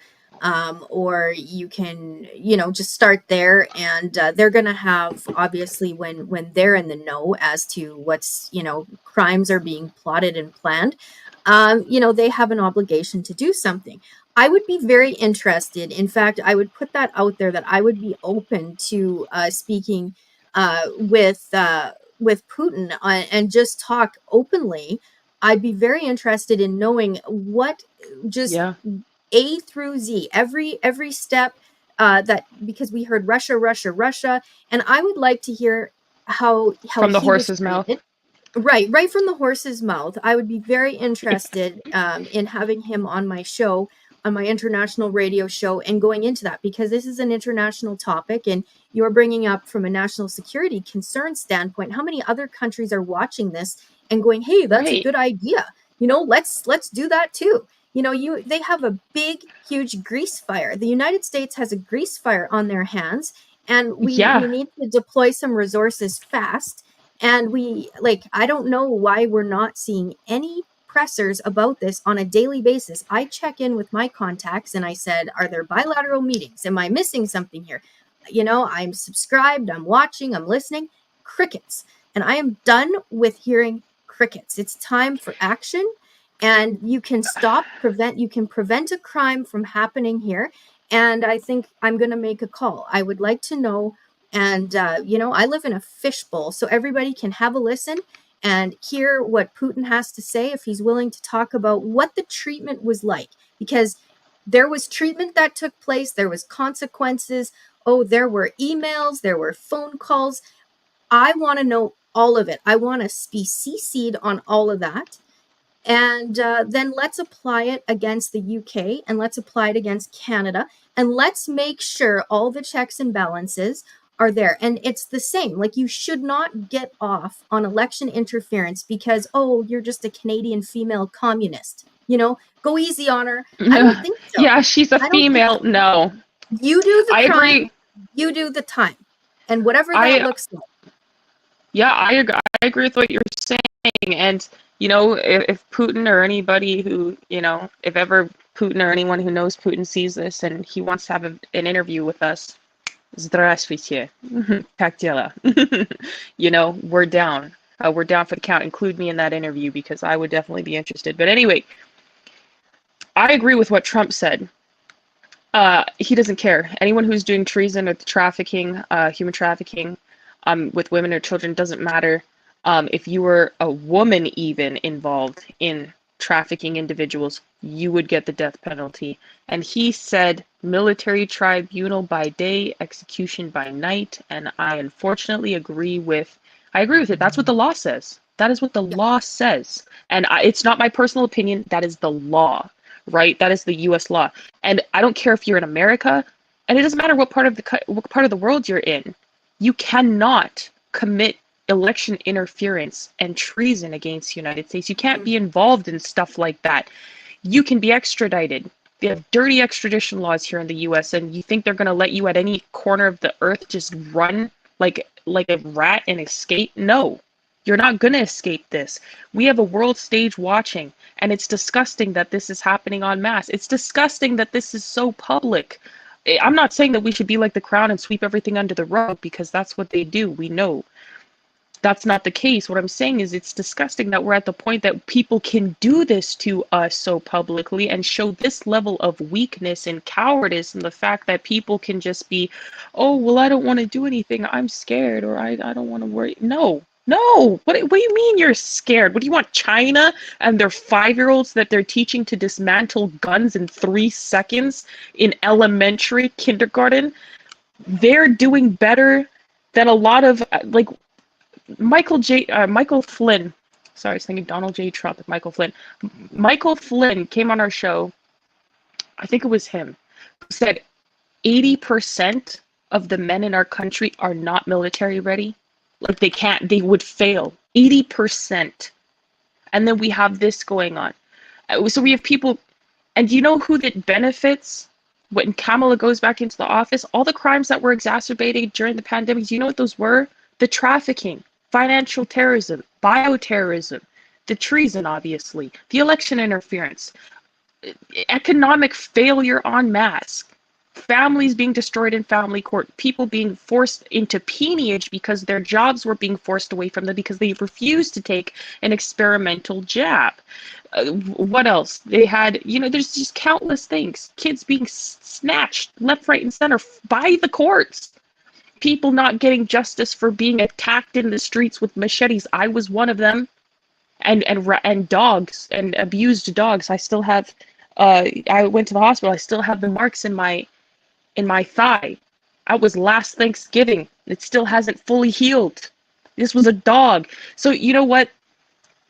or you can, just start there, and they're going to have, obviously, when they're in the know as to what's, crimes are being plotted and planned, they have an obligation to do something. I would be very interested. In fact, I would put that out there that I would be open to speaking with Putin and just talk openly. I'd be very interested in knowing what just A through Z, every step, that, because we heard Russia, and I would like to hear how from the horse's mouth. Right from the horse's mouth. I would be very interested in having him on my show, on my international radio show, and going into that, because this is an international topic, and you're bringing up from a national security concern standpoint, how many other countries are watching this and going, hey, that's a good idea. Let's do that too. They have a big, huge grease fire. The United States has a grease fire on their hands, and we need to deploy some resources fast. And I don't know why we're not seeing any pressers about this on a daily basis. I check in with my contacts and I said, are there bilateral meetings? Am I missing something here? I'm subscribed, I'm watching, I'm listening. Crickets. And I am done with hearing crickets. It's time for action. And you can prevent a crime from happening here. And I think I'm going to make a call. I would like to know. And, I live in a fishbowl, so everybody can have a listen and hear what Putin has to say, if he's willing to talk about what the treatment was like. Because there was treatment that took place, there was consequences. Oh, there were emails, there were phone calls. I want to know all of it. I want to be CC'd on all of that. And then let's apply it against the UK, and let's apply it against Canada. And let's make sure all the checks and balances are there. And it's the same. You should not get off on election interference because, oh, you're just a Canadian female communist. Go easy on her. I don't think so. Yeah, she's a female. No. You do the crime. I agree. You do the time. And whatever that looks like. Yeah, I agree with what you're saying. And, if Putin or anybody who, if ever Putin or anyone who knows Putin sees this and he wants to have an interview with us, Здравствуйте. Как дела? We're down. We're down for the count. Include me in that interview because I would definitely be interested. But anyway, I agree with what Trump said. He doesn't care. Anyone who's doing treason or trafficking, human trafficking, with women or children, doesn't matter. If you were a woman even involved in trafficking individuals, you would get the death penalty. And he said military tribunal by day, execution by night. And I unfortunately agree with it. That's what the law says. That is what the law says. And it's not my personal opinion. That is the law, right? That is the U.S. law. And I don't care if you're in America, and it doesn't matter what part of the world you're in. You cannot commit election interference and treason against the United States. You can't be involved in stuff like that. You can be extradited. They have dirty extradition laws here in the U.S., and you think they're going to let you at any corner of the earth just run like a rat and escape? No. You're not going to escape this. We have a world stage watching, and it's disgusting that this is happening en masse. It's disgusting that this is so public. I'm not saying that we should be like the Crown and sweep everything under the rug, because that's what they do. We know. That's not the case. What I'm saying is it's disgusting that we're at the point that people can do this to us so publicly and show this level of weakness and cowardice, and the fact that people can just be, oh, well, I don't want to do anything. I'm scared, or I don't want to worry. No. What do you mean you're scared? What do you want, China and their 5-year-olds that they're teaching to dismantle guns in 3 seconds in elementary kindergarten? They're doing better than a lot of, like, Michael Flynn. Sorry, I was thinking Donald J. Trump and Michael Flynn. Michael Flynn came on our show, I think it was him, said 80% of the men in our country are not military ready. Like, they would fail. 80%. And then we have this going on. So we have people, and do you know who that benefits when Kamala goes back into the office? All the crimes that were exacerbated during the pandemic, do you know what those were? The trafficking, financial terrorism, bioterrorism, the treason, obviously, the election interference, economic failure en masse, families being destroyed in family court, people being forced into peonage because their jobs were being forced away from them because they refused to take an experimental jab. What else? They had, there's just countless things. Kids being snatched left, right, and center by the courts. People not getting justice for being attacked in the streets with machetes. I was one of them. And dogs, and abused dogs. I still have, I went to the hospital. I still have the marks in my thigh. I was last Thanksgiving. It still hasn't fully healed. This was a dog. So you know what?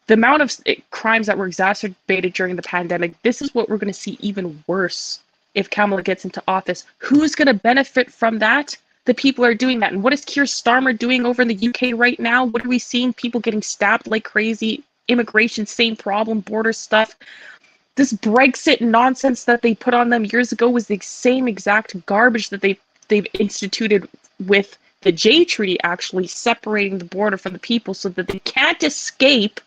The amount of crimes that were exacerbated during the pandemic, this is what we're going to see even worse if Kamala gets into office. Who's going to benefit from that? The people are doing that. And what is Keir Starmer doing over in the UK right now? What are we seeing? People getting stabbed like crazy. Immigration, same problem, border stuff. This Brexit nonsense that they put on them years ago was the same exact garbage that they've instituted with the J Treaty, actually separating the border from the people so that they can't escape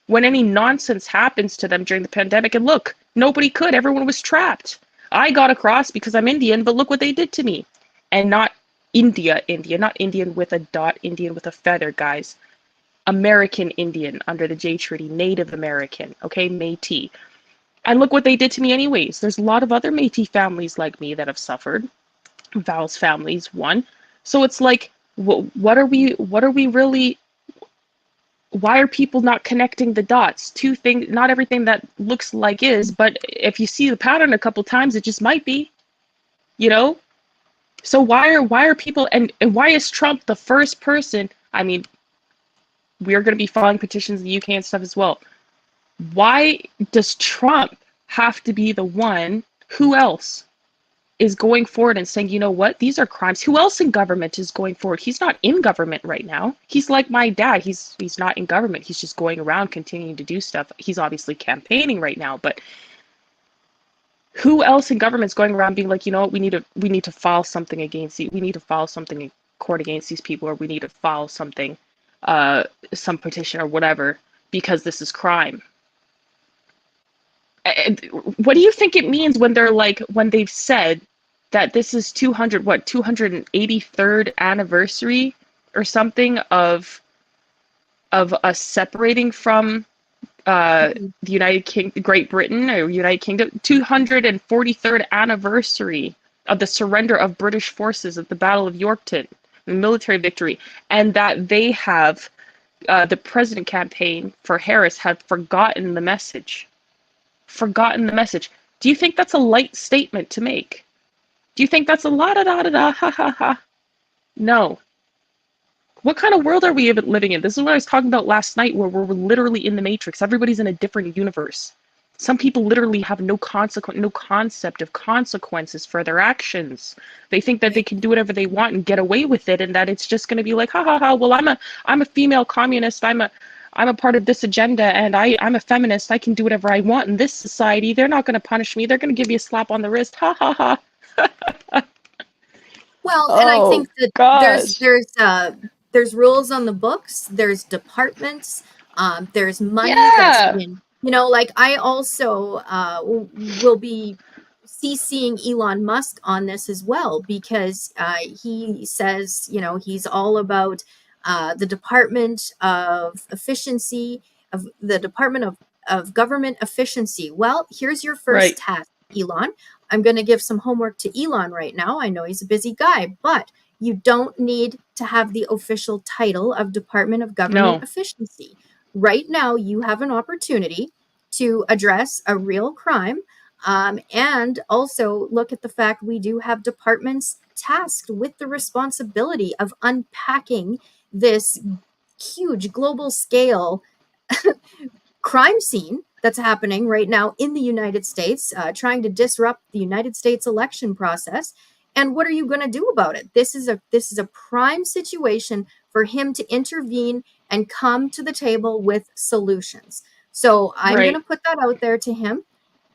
when any nonsense happens to them during the pandemic. And look, nobody could. Everyone was trapped. I got across because I'm Indian, but look what they did to me. And not India, not Indian with a dot, Indian with a feather, guys. American Indian under the J Treaty, Native American, okay, Métis. And look what they did to me anyways. There's a lot of other Métis families like me that have suffered. Val's family's one. So it's like, what are we really, why are people not connecting the dots? Two things, not everything that looks like is, but if you see the pattern a couple times, it just might be, So why are people, and why is Trump the first person? I mean, we are going to be filing petitions in the UK and stuff as well. Why does Trump have to be the one? Who else is going forward and saying, you know what, these are crimes? Who else in government is going forward? He's not in government right now. He's like my dad. He's not in government. He's just going around continuing to do stuff. He's obviously campaigning right now, but who else in government is going around being like, you know what, we need to file something against you. We need to file something in court against these people, or we need to file something, some petition or whatever, because this is crime. And what do you think it means when they're like, when they've said that this is 283rd anniversary or something of us separating from the Great Britain or United Kingdom, 243rd anniversary of the surrender of British forces at the Battle of Yorktown, the military victory, and that they have, the president campaign for Harris had forgotten the message. Do you think that's a light statement to make? Do you think that's a la da da da da ha ha ha? No. What kind of world are we living in? This is what I was talking about last night, where we're literally in the Matrix. Everybody's in a different universe. Some people literally have no concept of consequences for their actions. They think that they can do whatever they want and get away with it, and that it's just going to be like, ha ha ha. Well, I'm a female communist. I'm a part of this agenda, and I'm a feminist. I can do whatever I want in this society. They're not going to punish me. They're going to give you a slap on the wrist. Ha ha ha. Well, and I think that there's there's rules on the books, there's departments, there's money that's Yeah. been, like I also will be CCing Elon Musk on this as well, because he says, he's all about the Department of Efficiency, of the Department of Government Efficiency. Well, here's your first Right. task, Elon. I'm going to give some homework to Elon right now. I know he's a busy guy, but you don't need to have the official title of Department of Government No. Efficiency. Right now, you have an opportunity to address a real crime, and also look at the fact we do have departments tasked with the responsibility of unpacking this huge global scale crime scene that's happening right now in the United States, trying to disrupt the United States election process. And what are you going to do about it? This is a prime situation for him to intervene and come to the table with solutions. So I'm going Right. to put that out there to him,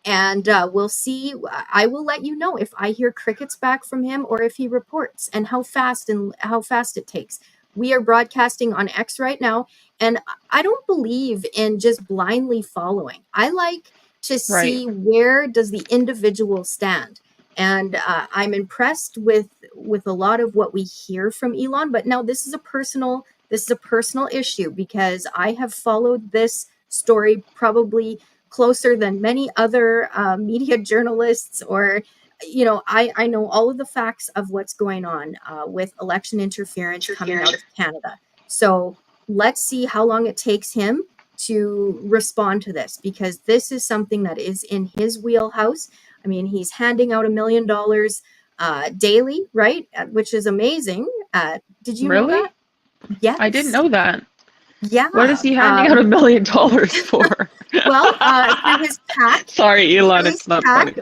and we'll see. I will let you know if I hear crickets back from him or if he reports, and how fast it takes. We are broadcasting on X right now, and I don't believe in just blindly following. I like to see where does the individual stand. And I'm impressed with a lot of what we hear from Elon. But now this is a personal issue, because I have followed this story probably closer than many other media journalists, or I know all of the facts of what's going on with election interference coming out of Canada. So let's see how long it takes him to respond to this, because this is something that is in his wheelhouse. I mean, he's handing out $1 million daily, right? Which is amazing. Did you know Really? that? Yes. I didn't know that. Yeah. What is he handing out $1 million for? Well, through his PAC. Sorry, Elon, it's not funny.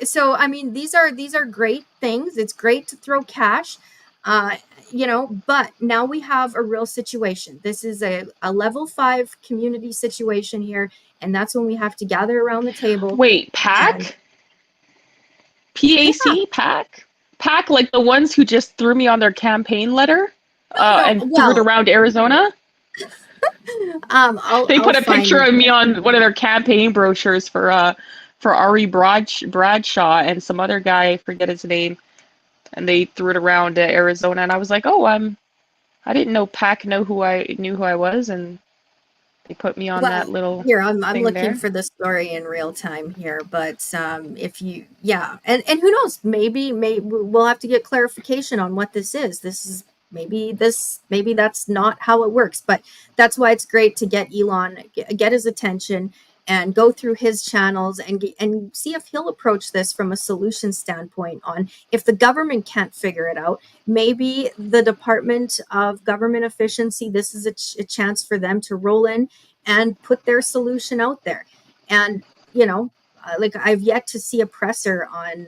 So I mean, these are great things. It's great to throw cash, but now we have a real situation. This is a level 5 community situation here, and that's when we have to gather around the table. Wait, PAC? PAC? Yeah. PAC? PAC, like the ones who just threw me on their campaign letter and threw it around Arizona? They put a picture of me on one of their campaign brochures for Ari Bradshaw and some other guy, I forget his name, and they threw it around Arizona, and I was like, oh, I didn't know PAC knew who I was, and they put me on that little here. I'm looking there. for the story in real time here, but if you, and who knows, maybe we'll have to get clarification on what this is. Maybe that's not how it works, but that's why it's great to get Elon, get his attention, and go through his channels and see if he'll approach this from a solution standpoint. On if the government can't figure it out, maybe the Department of Government Efficiency, this is a chance for them to roll in and put their solution out there. And like I've yet to see a presser on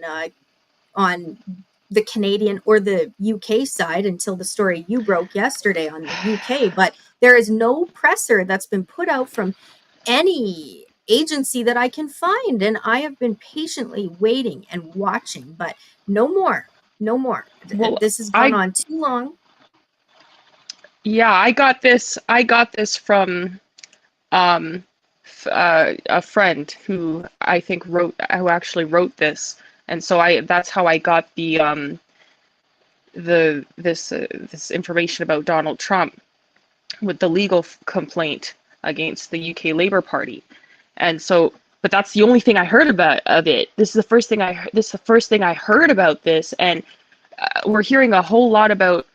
the Canadian or the UK side until the story you broke yesterday on the UK, but there is no presser that's been put out from any agency that I can find, and I have been patiently waiting and watching, but no more. Well, this has gone on too long. Yeah, I got this from a friend who I think actually wrote this. And so that's how I got this information about Donald Trump with the legal complaint against the UK Labour Party. And so, but that's the only thing I heard of it. This is the first thing I heard about this, and we're hearing a whole lot about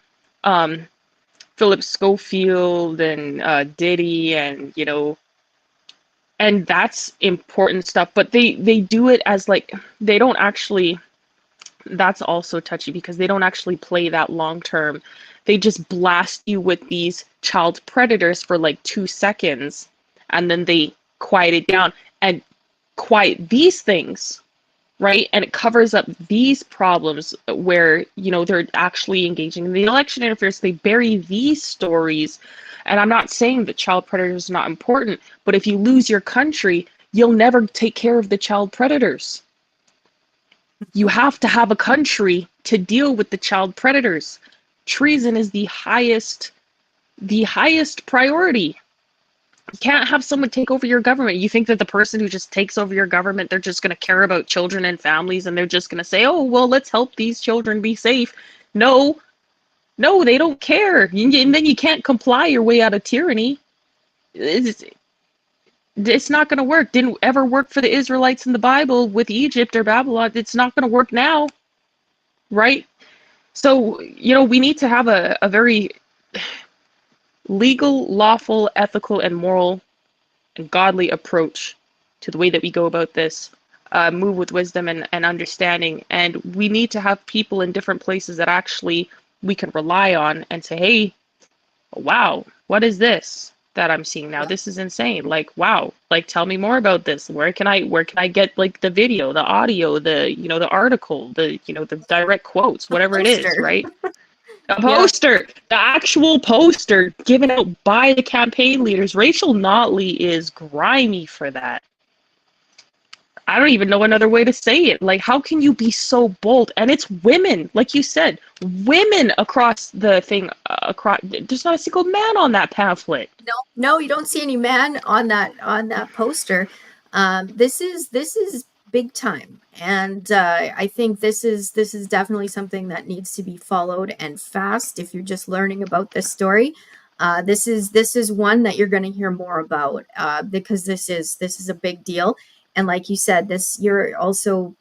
Philip Schofield and Diddy, and and that's important stuff, but they do it as like, they don't actually, that's also touchy because they don't actually play that long term. They just blast you with these child predators for like 2 seconds, and then they quiet it down and quiet these things, right? And it covers up these problems where, they're actually engaging in the election interference. They bury these stories. And I'm not saying that child predators are not important, but if you lose your country, you'll never take care of the child predators. You have to have a country to deal with the child predators. Treason is the highest the highest priority. You can't have someone take over your government. You think that the person who just takes over your government, they're just going to care about children and families, and they're just going to say, oh, well, let's help these children be safe. No, no, they don't care. And then you can't comply your way out of tyranny. It's not going to work. Didn't ever work for the Israelites in the Bible with Egypt or Babylon. It's not going to work now, right? So, we need to have a very legal, lawful, ethical, and moral and godly approach to the way that we go about this. Move with wisdom and understanding. And we need to have people in different places that actually we can rely on and say, hey, wow, what is this that I'm seeing now? This is insane. Like, wow, like, tell me more about this. Where can I get like the video, the audio, the article, the direct quotes, whatever it is, right? A poster, the actual poster given out by the campaign leaders. Rachel Notley is grimy for that. I don't even know another way to say it. Like, how can you be so bold? And it's women, like you said, women across the thing. There's not a single man on that pamphlet. No, you don't see any man on that poster. This is big time, and I think this is definitely something that needs to be followed and fast. If you're just learning about this story, this is one that you're going to hear more about because this is a big deal. And like you said, you're also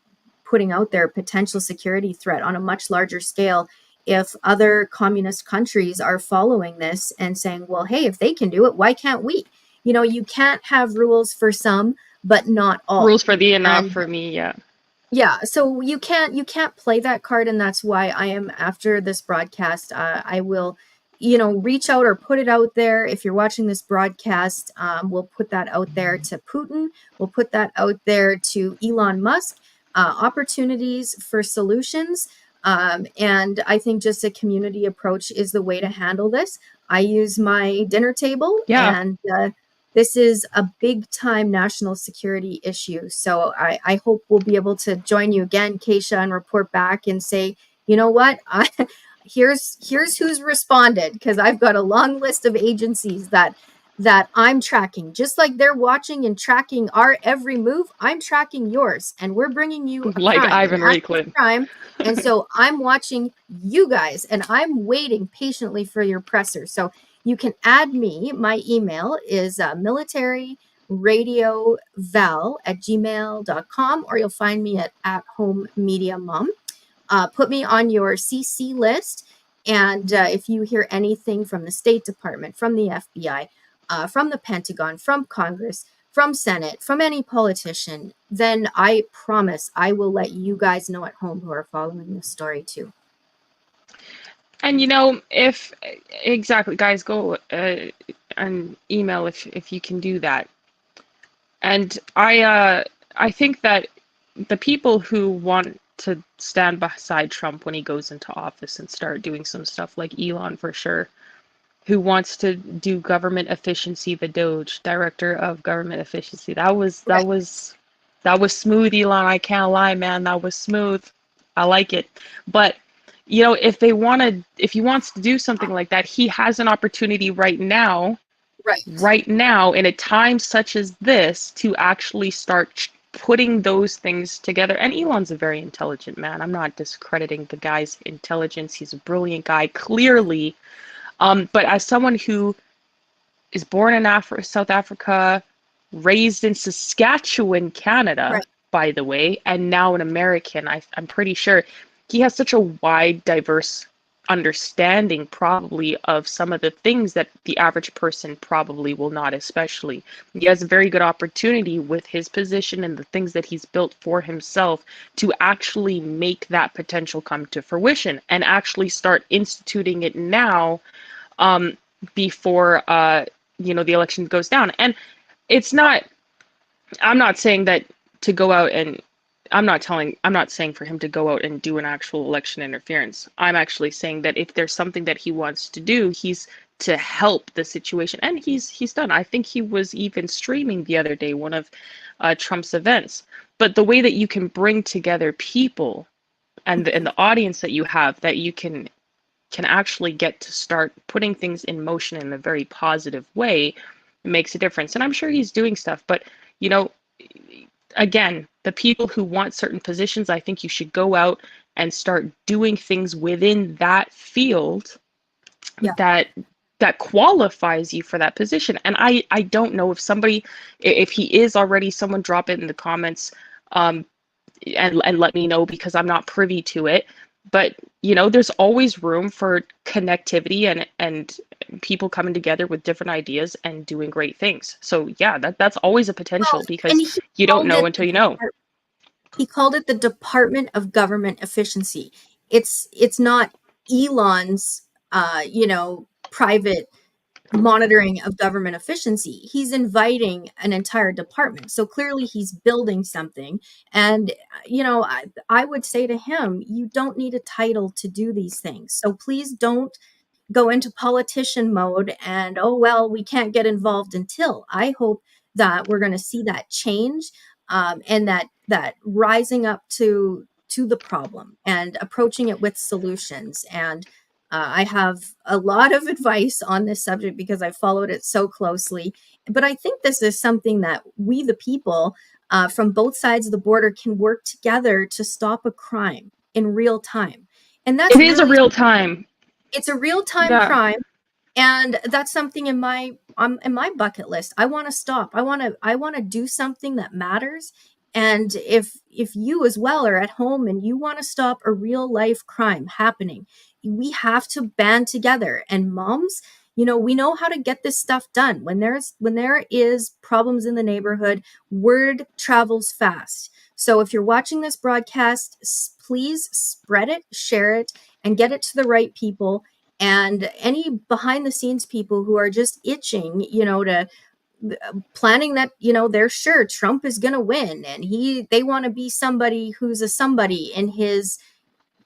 putting out there potential security threat on a much larger scale. If other communist countries are following this and saying, well, hey, if they can do it, why can't we? You can't have rules for some, but not all. Rules for thee and not for me, yeah. Yeah, so you can't play that card, and that's why I am, after this broadcast, I will, reach out or put it out there. If you're watching this broadcast, we'll put that out there to Putin. We'll put that out there to Elon Musk. Opportunities for solutions. And I think just a community approach is the way to handle this. I use my dinner table, and this is a big time national security issue. So I hope we'll be able to join you again, Kaysha, and report back and say, you know what, here's who's responded, because I've got a long list of agencies that I'm tracking. Just like they're watching and tracking our every move, I'm tracking yours, and we're bringing you a like crime, Ivan Raiklin. Crime. And so I'm watching you guys, and I'm waiting patiently for your presser. So you can add me. My email is militaryradioval@gmail.com, or you'll find me at Home Media Mom. Put me on your CC list. And if you hear anything from the State Department, from the FBI, from the Pentagon, from Congress, from Senate, from any politician, then I promise I will let you guys know at home who are following this story too. And exactly, guys, go and email if you can do that. And I think that the people who want to stand beside Trump when he goes into office and start doing some stuff, like Elon for sure, who wants to do government efficiency, the Doge, director of government efficiency. That was smooth, Elon. I can't lie, man. That was smooth. I like it. But if he wants to do something like that, he has an opportunity right now, in a time such as this, to actually start putting those things together. And Elon's a very intelligent man. I'm not discrediting the guy's intelligence. He's a brilliant guy, clearly. But as someone who is born in South Africa, raised in Saskatchewan, Canada, by the way, and now an American, I'm pretty sure he has such a wide, diverse understanding probably of some of the things that the average person probably will not, especially. He has a very good opportunity with his position and the things that he's built for himself to actually make that potential come to fruition and actually start instituting it now, before the election goes down. And I'm not saying that to go out and I'm not saying for him to go out and do an actual election interference. I'm actually saying that if there's something that he wants to do, he's to help the situation, and he's done. I think he was even streaming the other day one of Trump's events. But the way that you can bring together people and the audience that you have, that you can can actually get to start putting things in motion in a very positive way, it makes a difference. And I'm sure he's doing stuff, but you know, again, the people who want certain positions, I think you should go out and start doing things within that field Yeah. that qualifies you for that position. And I don't know if somebody, if he is already, someone drop it in the comments, and let me know, because I'm not privy to it. But you know, there's always room for connectivity and people coming together with different ideas and doing great things. So yeah, that's always a potential, And because he you don't called know it until you know. he called it the Department of Government Efficiency. It's not Elon's private monitoring of government efficiency. He's inviting an entire department. So clearly he's building something. And, I would say to him, you don't need a title to do these things. So please don't go into politician mode and, oh, well, we can't get involved until. I hope that we're going to see that change, and that rising up to the problem and approaching it with solutions. And I have a lot of advice on this subject because I followed it so closely. But I think this is something that we, the people, from both sides of the border, can work together to stop a crime in real time. And that's It is a really, real time. it's a real time Yeah. crime. And that's something in my bucket list. I want to stop. I want to do something that matters. And if you as well are at home and you want to stop a real life crime happening, we have to band together. And moms, we know how to get this stuff done. When there is problems in the neighborhood, word travels fast. So if you're watching this broadcast, please spread it, share it, and get it to the right people. And any behind the scenes people who are just itching, to planning that, they're sure Trump is going to win and they want to be somebody who's a somebody in his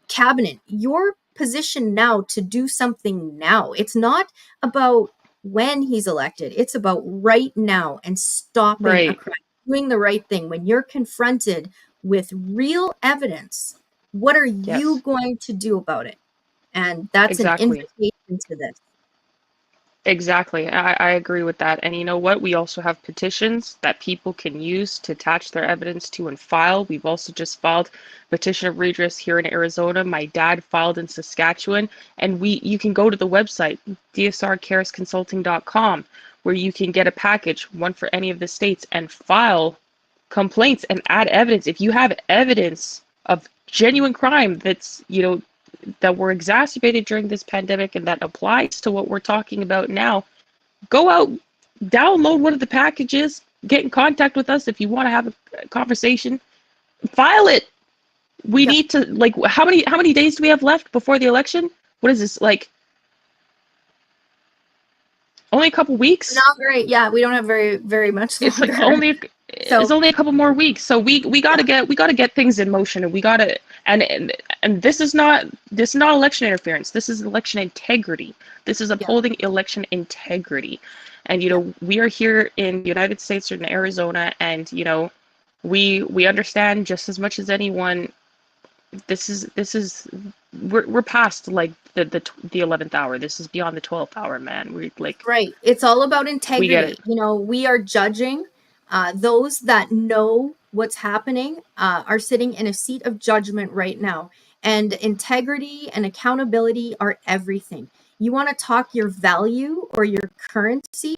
cabinet. Your position now to do something now. It's not about when he's elected. It's about right now and stopping a crime, doing the right thing. When you're confronted with real evidence, what are you going to do about it? And that's an invitation to this. Exactly. I agree with that. And you know what? We also have petitions that people can use to attach their evidence to and file. We've also just filed petition of redress here in Arizona. My dad filed in Saskatchewan. And you can go to the website, dsrkarisconsulting.com, where you can get a package, one for any of the states, and file complaints and add evidence. If you have evidence of genuine crime that's, that were exacerbated during this pandemic and that applies to what we're talking about now, go out, download one of the packages, get in contact with us if you want to have a conversation, file it. We need to, how many days do we have left before the election? What is this, only a couple weeks? Not very. Yeah, we don't have very much longer. It's only a couple more weeks, so we gotta get things in motion, and we gotta and this is not election interference. This is election integrity. This is upholding election integrity, and we are here in the United States or in Arizona, and we understand just as much as anyone. We're past the 11th hour. This is beyond the 12th hour, man. We're right. It's all about integrity. We get it. We are judging. Those that know what's happening are sitting in a seat of judgment right now. And integrity and accountability are everything. You want to talk your value or your currency?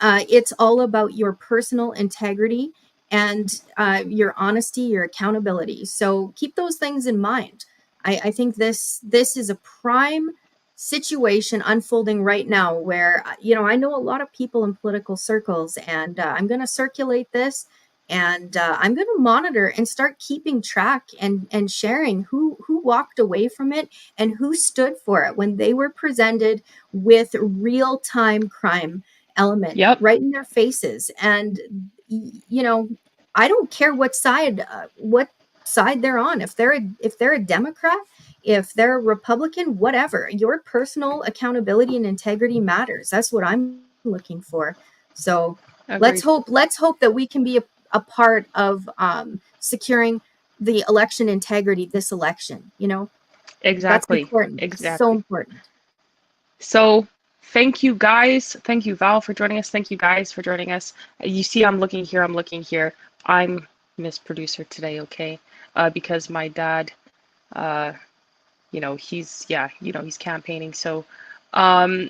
It's all about your personal integrity and your honesty, your accountability. So keep those things in mind. I think this is a prime situation unfolding right now where, I know a lot of people in political circles, and I'm going to circulate this, and I'm going to monitor and start keeping track and sharing who walked away from it and who stood for it when they were presented with real-time crime element right in their faces. And I don't care what side they're on. If they're a Democrat, if they're a Republican, whatever, your personal accountability and integrity matters. That's what I'm looking for. So let's hope that we can be a part of securing the election integrity this election. That's Exactly. important. So Exactly. important. So thank you guys. Thank you, Val, for joining us. Thank you guys for joining us. You see, I'm looking here. I'm looking here. I'm Miss Producer today, okay? Because my dad, uh, he's campaigning. So, um,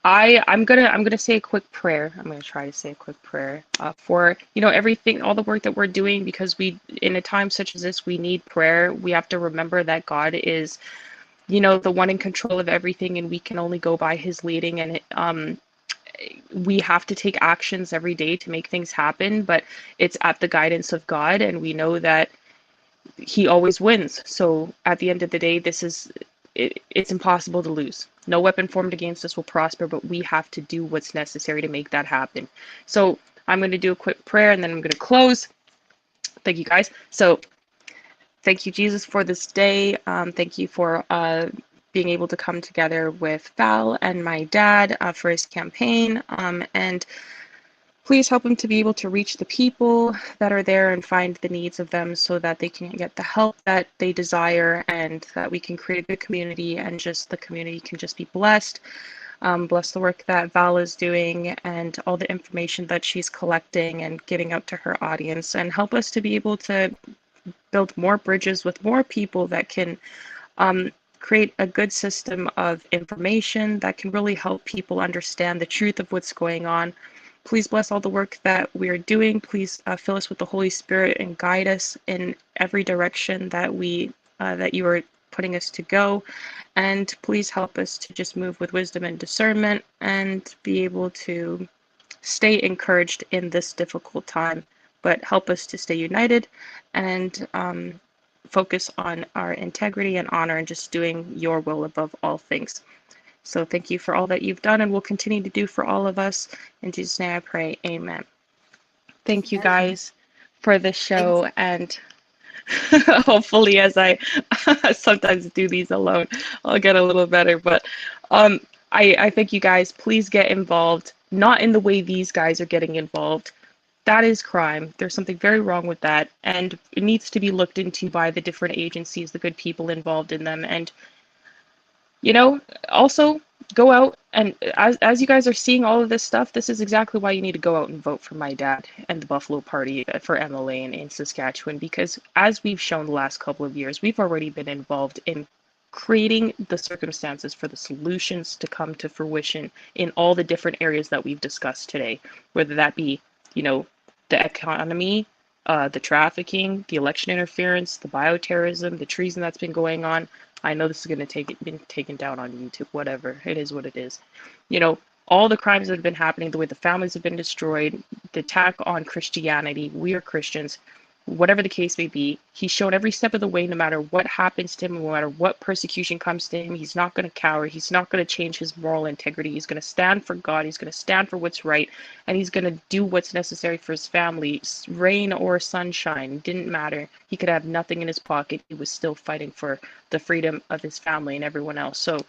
I'm gonna say a quick prayer. I'm gonna try to say a quick prayer for everything, all the work that we're doing, because we, in a time such as this, we need prayer. We have to remember that God is the one in control of everything, and we can only go by his leading. And we have to take actions every day to make things happen, but it's at the guidance of God, and we know that he always wins. So at the end of the day, it's impossible to lose. No weapon formed against us will prosper, but we have to do what's necessary to make that happen. So I'm going to do a quick prayer, and then I'm going to close. Thank you, guys. So thank you, Jesus, for this day. Thank you for being able to come together with Val and my dad for his campaign. And please help him to be able to reach the people that are there and find the needs of them, so that they can get the help that they desire, and that we can create a good community, and just the community can just be blessed. Bless the work that Val is doing, and all the information that she's collecting and giving out to her audience, and help us to be able to build more bridges with more people that can create a good system of information that can really help people understand the truth of what's going on. Please bless all the work that we are doing. Please fill us with the Holy Spirit and guide us in every direction that you are putting us to go. And please help us to just move with wisdom and discernment, and be able to stay encouraged in this difficult time, but help us to stay united and focus on our integrity and honor, and just doing your will above all things. So thank you for all that you've done and will continue to do for all of us. In Jesus' name I pray, amen. Thank you guys for the show, and hopefully, as I sometimes do these alone, I'll get a little better. But I thank you guys. Please get involved, not in the way these guys are getting involved. That is crime. There's something very wrong with that, and it needs to be looked into by the different agencies, the good people involved in them. And also go out, and as you guys are seeing all of this stuff, this is exactly why you need to go out and vote for my dad and the Buffalo Party for MLA in Saskatchewan, because as we've shown the last couple of years, we've already been involved in creating the circumstances for the solutions to come to fruition in all the different areas that we've discussed today, whether that be, the economy, the trafficking, the election interference, the bioterrorism, the treason that's been going on. I know this is going to been taken down on YouTube, whatever. It is what it is. All the crimes that have been happening, the way the families have been destroyed, the attack on Christianity. We are Christians. Whatever the case may be, he's shown every step of the way, no matter what happens to him, no matter what persecution comes to him, he's not going to cower. He's not going to change his moral integrity. He's going to stand for God. He's going to stand for what's right, and he's going to do what's necessary for his family. Rain or sunshine, didn't matter. He could have nothing in his pocket. He was still fighting for the freedom of his family and everyone else. So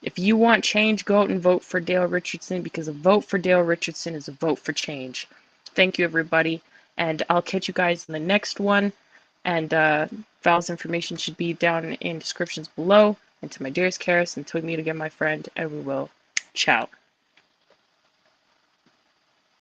if you want change, go out and vote for Dale Richardson, because a vote for Dale Richardson is a vote for change. Thank you, everybody. And I'll catch you guys in the next one. And Val's information should be down in descriptions below. And to my dearest Karis, and to meet again, my friend, and we will ciao.